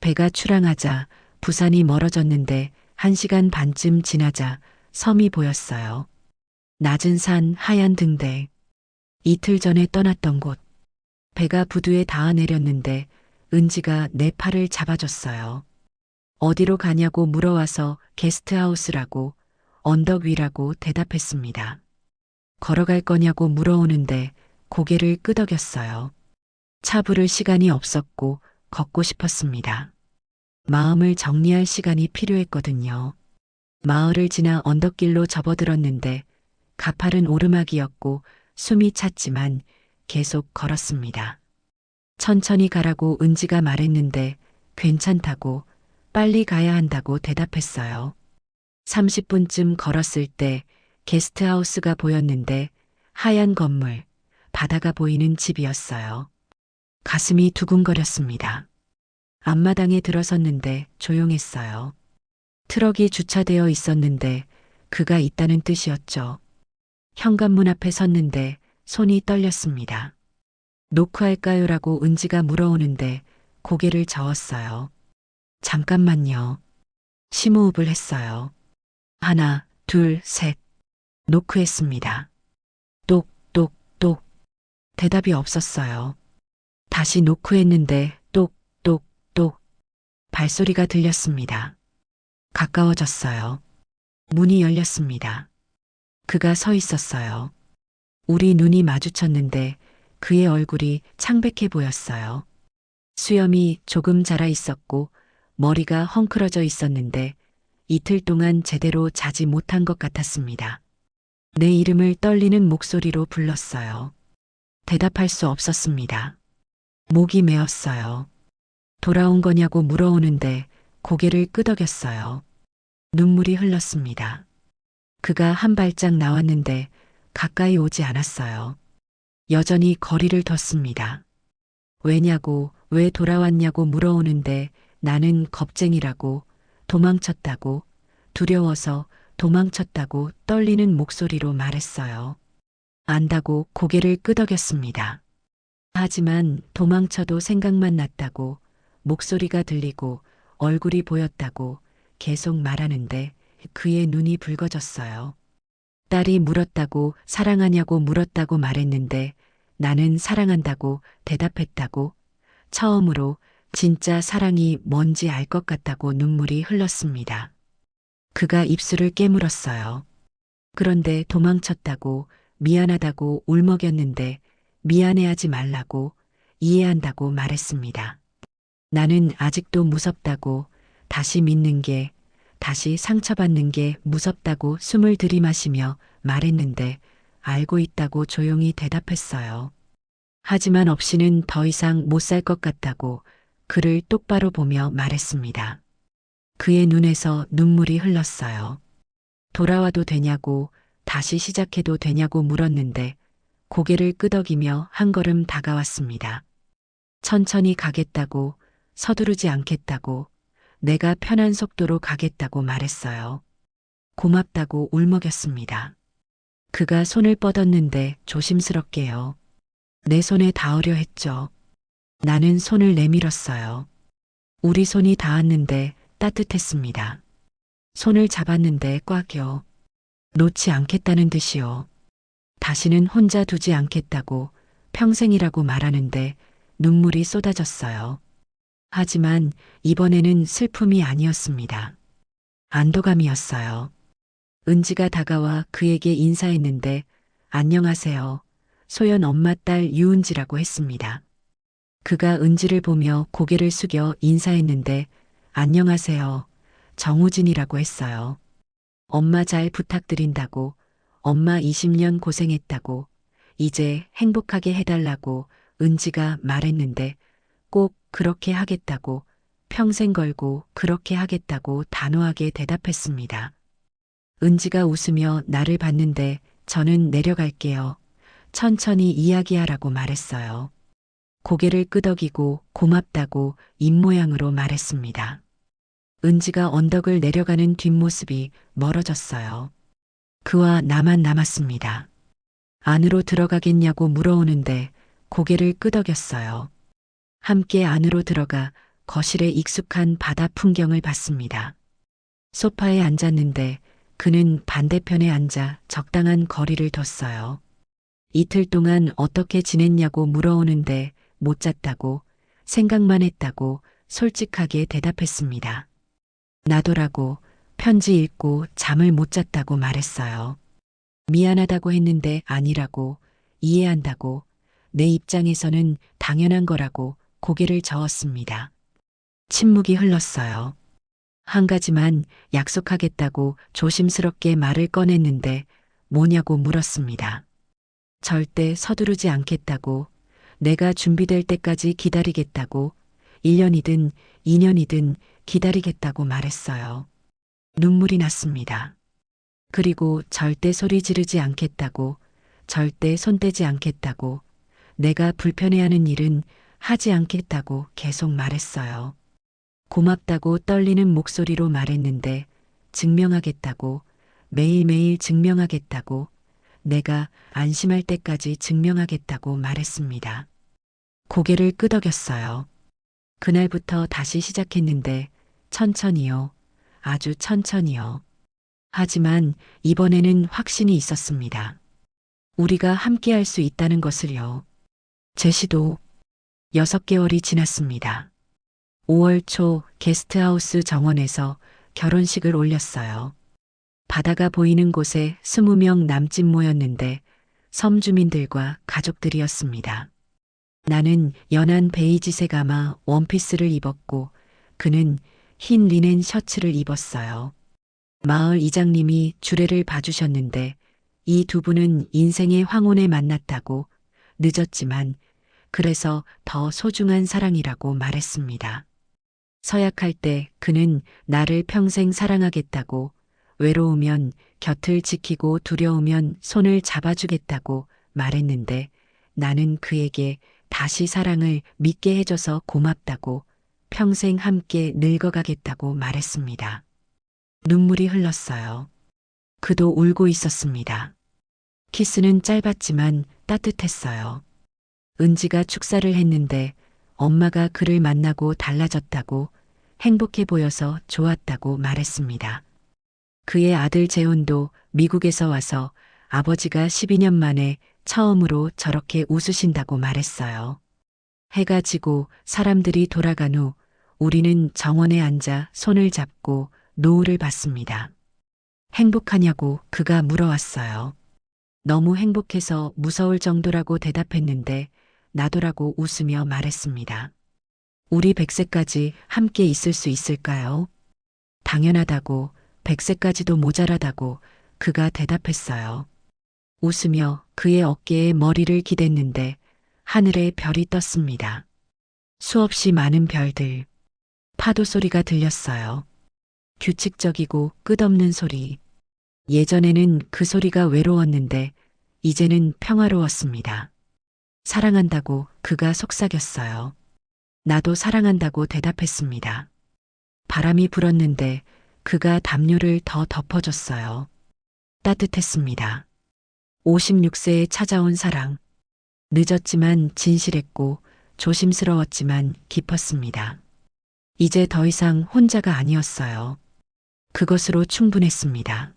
배가 출항하자 부산이 멀어졌는데 1시간 반쯤 지나자 섬이 보였어요. 낮은 산, 하얀 등대. 이틀 전에 떠났던 곳. 배가 부두에 닿아 내렸는데 은지가 내 팔을 잡아줬어요. 어디로 가냐고 물어와서 게스트하우스라고, 언덕 위라고 대답했습니다. 걸어갈 거냐고 물어오는데 고개를 끄덕였어요. 차 부를 시간이 없었고 걷고 싶었습니다. 마음을 정리할 시간이 필요했거든요. 마을을 지나 언덕길로 접어들었는데 가파른 오르막이었고 숨이 찼지만 계속 걸었습니다. 천천히 가라고 은지가 말했는데 괜찮다고, 빨리 가야 한다고 대답했어요. 30분쯤 걸었을 때 게스트하우스가 보였는데 하얀 건물, 바다가 보이는 집이었어요. 가슴이 두근거렸습니다. 앞마당에 들어섰는데 조용했어요. 트럭이 주차되어 있었는데 그가 있다는 뜻이었죠. 현관문 앞에 섰는데 손이 떨렸습니다. 노크할까요라고 은지가 물어오는데 고개를 저었어요. 잠깐만요. 심호흡을 했어요. 하나, 둘, 셋. 노크했습니다. 똑, 똑, 똑. 대답이 없었어요. 다시 노크했는데 똑, 똑, 똑. 발소리가 들렸습니다. 가까워졌어요. 문이 열렸습니다. 그가 서 있었어요. 우리 눈이 마주쳤는데 그의 얼굴이 창백해 보였어요. 수염이 조금 자라 있었고 머리가 헝클어져 있었는데 이틀 동안 제대로 자지 못한 것 같았습니다. 내 이름을 떨리는 목소리로 불렀어요. 대답할 수 없었습니다. 목이 메었어요. 돌아온 거냐고 물어오는데 고개를 끄덕였어요. 눈물이 흘렀습니다. 그가 한 발짝 나왔는데 가까이 오지 않았어요. 여전히 거리를 뒀습니다. 왜냐고, 왜 돌아왔냐고 물어오는데 나는 겁쟁이라고, 도망쳤다고, 두려워서 도망쳤다고 떨리는 목소리로 말했어요. 안다고 고개를 끄덕였습니다. 하지만 도망쳐도 생각만 났다고, 목소리가 들리고 얼굴이 보였다고 계속 말하는데 그의 눈이 붉어졌어요. 딸이 물었다고, 사랑하냐고 물었다고 말했는데 나는 사랑한다고 대답했다고, 처음으로 진짜 사랑이 뭔지 알 것 같다고 눈물이 흘렀습니다. 그가 입술을 깨물었어요. 그런데 도망쳤다고, 미안하다고 울먹였는데 미안해하지 말라고, 이해한다고 말했습니다. 나는 아직도 무섭다고, 다시 믿는 게, 다시 상처받는 게 무섭다고 숨을 들이마시며 말했는데 알고 있다고 조용히 대답했어요. 하지만 없이는 더 이상 못 살 것 같다고 그를 똑바로 보며 말했습니다. 그의 눈에서 눈물이 흘렀어요. 돌아와도 되냐고, 다시 시작해도 되냐고 물었는데 고개를 끄덕이며 한 걸음 다가왔습니다. 천천히 가겠다고, 서두르지 않겠다고, 내가 편한 속도로 가겠다고 말했어요. 고맙다고 울먹였습니다. 그가 손을 뻗었는데 조심스럽게요. 내 손에 닿으려 했죠. 나는 손을 내밀었어요. 우리 손이 닿았는데 따뜻했습니다. 손을 잡았는데 꽉요. 놓지 않겠다는 듯이요. 다시는 혼자 두지 않겠다고 평생이라고 말하는데 눈물이 쏟아졌어요. 하지만 이번에는 슬픔이 아니었습니다. 안도감이었어요. 은지가 다가와 그에게 인사했는데 안녕하세요. 소연 엄마 딸 유은지라고 했습니다. 그가 은지를 보며 고개를 숙여 인사했는데 안녕하세요. 정우진이라고 했어요. 엄마 잘 부탁드린다고, 엄마 20년 고생했다고, 이제 행복하게 해달라고 은지가 말했는데 꼭 그렇게 하겠다고, 평생 걸고 그렇게 하겠다고 단호하게 대답했습니다. 은지가 웃으며 나를 봤는데 저는 내려갈게요. 천천히 이야기하라고 말했어요. 고개를 끄덕이고 고맙다고 입모양으로 말했습니다. 은지가 언덕을 내려가는 뒷모습이 멀어졌어요. 그와 나만 남았습니다. 안으로 들어가겠냐고 물어오는데 고개를 끄덕였어요. 함께 안으로 들어가 거실의 익숙한 바다 풍경을 봤습니다. 소파에 앉았는데 그는 반대편에 앉아 적당한 거리를 뒀어요. 이틀 동안 어떻게 지냈냐고 물어오는데 못 잤다고, 생각만 했다고 솔직하게 대답했습니다. 나도라고, 편지 읽고 잠을 못 잤다고 말했어요. 미안하다고 했는데 아니라고, 이해한다고, 내 입장에서는 당연한 거라고 고개를 저었습니다. 침묵이 흘렀어요. 한 가지만 약속하겠다고 조심스럽게 말을 꺼냈는데 뭐냐고 물었습니다. 절대 서두르지 않겠다고, 내가 준비될 때까지 기다리겠다고, 1년이든 2년이든 기다리겠다고 말했어요. 눈물이 났습니다. 그리고 절대 소리 지르지 않겠다고, 절대 손대지 않겠다고, 내가 불편해하는 일은 하지 않겠다고 계속 말했어요. 고맙다고 떨리는 목소리로 말했는데 증명하겠다고, 매일매일 증명하겠다고, 내가 안심할 때까지 증명하겠다고 말했습니다. 고개를 끄덕였어요. 그날부터 다시 시작했는데 천천히요. 아주 천천히요. 하지만 이번에는 확신이 있었습니다. 우리가 함께 할 수 있다는 것을요. 제시도 6개월이 지났습니다. 5월 초 게스트하우스 정원에서 결혼식을 올렸어요. 바다가 보이는 곳에 20명 남짓 모였는데 섬 주민들과 가족들이었습니다. 나는 연한 베이지색 아마 원피스를 입었고 그는 흰 리넨 셔츠를 입었어요. 마을 이장님이 주례를 봐주셨는데 이 두 분은 인생의 황혼에 만났다고, 늦었지만 그래서 더 소중한 사랑이라고 말했습니다. 서약할 때 그는 나를 평생 사랑하겠다고, 외로우면 곁을 지키고 두려우면 손을 잡아주겠다고 말했는데 나는 그에게 다시 사랑을 믿게 해줘서 고맙다고, 평생 함께 늙어가겠다고 말했습니다. 눈물이 흘렀어요. 그도 울고 있었습니다. 키스는 짧았지만 따뜻했어요. 은지가 축사를 했는데 엄마가 그를 만나고 달라졌다고, 행복해 보여서 좋았다고 말했습니다. 그의 아들 재훈도 미국에서 와서 아버지가 12년 만에 처음으로 저렇게 웃으신다고 말했어요. 해가 지고 사람들이 돌아간 후 우리는 정원에 앉아 손을 잡고 노을을 봤습니다. 행복하냐고 그가 물어왔어요. 너무 행복해서 무서울 정도라고 대답했는데 나도라고 웃으며 말했습니다. 우리 100세까지 함께 있을 수 있을까요? 당연하다고, 100세까지도 모자라다고 그가 대답했어요. 웃으며 그의 어깨에 머리를 기댔는데 하늘에 별이 떴습니다. 수없이 많은 별들, 파도 소리가 들렸어요. 규칙적이고 끝없는 소리. 예전에는 그 소리가 외로웠는데 이제는 평화로웠습니다. 사랑한다고 그가 속삭였어요. 나도 사랑한다고 대답했습니다. 바람이 불었는데 그가 담요를 더 덮어줬어요. 따뜻했습니다. 56세에 찾아온 사랑. 늦었지만 진실했고 조심스러웠지만 깊었습니다. 이제 더 이상 혼자가 아니었어요. 그것으로 충분했습니다.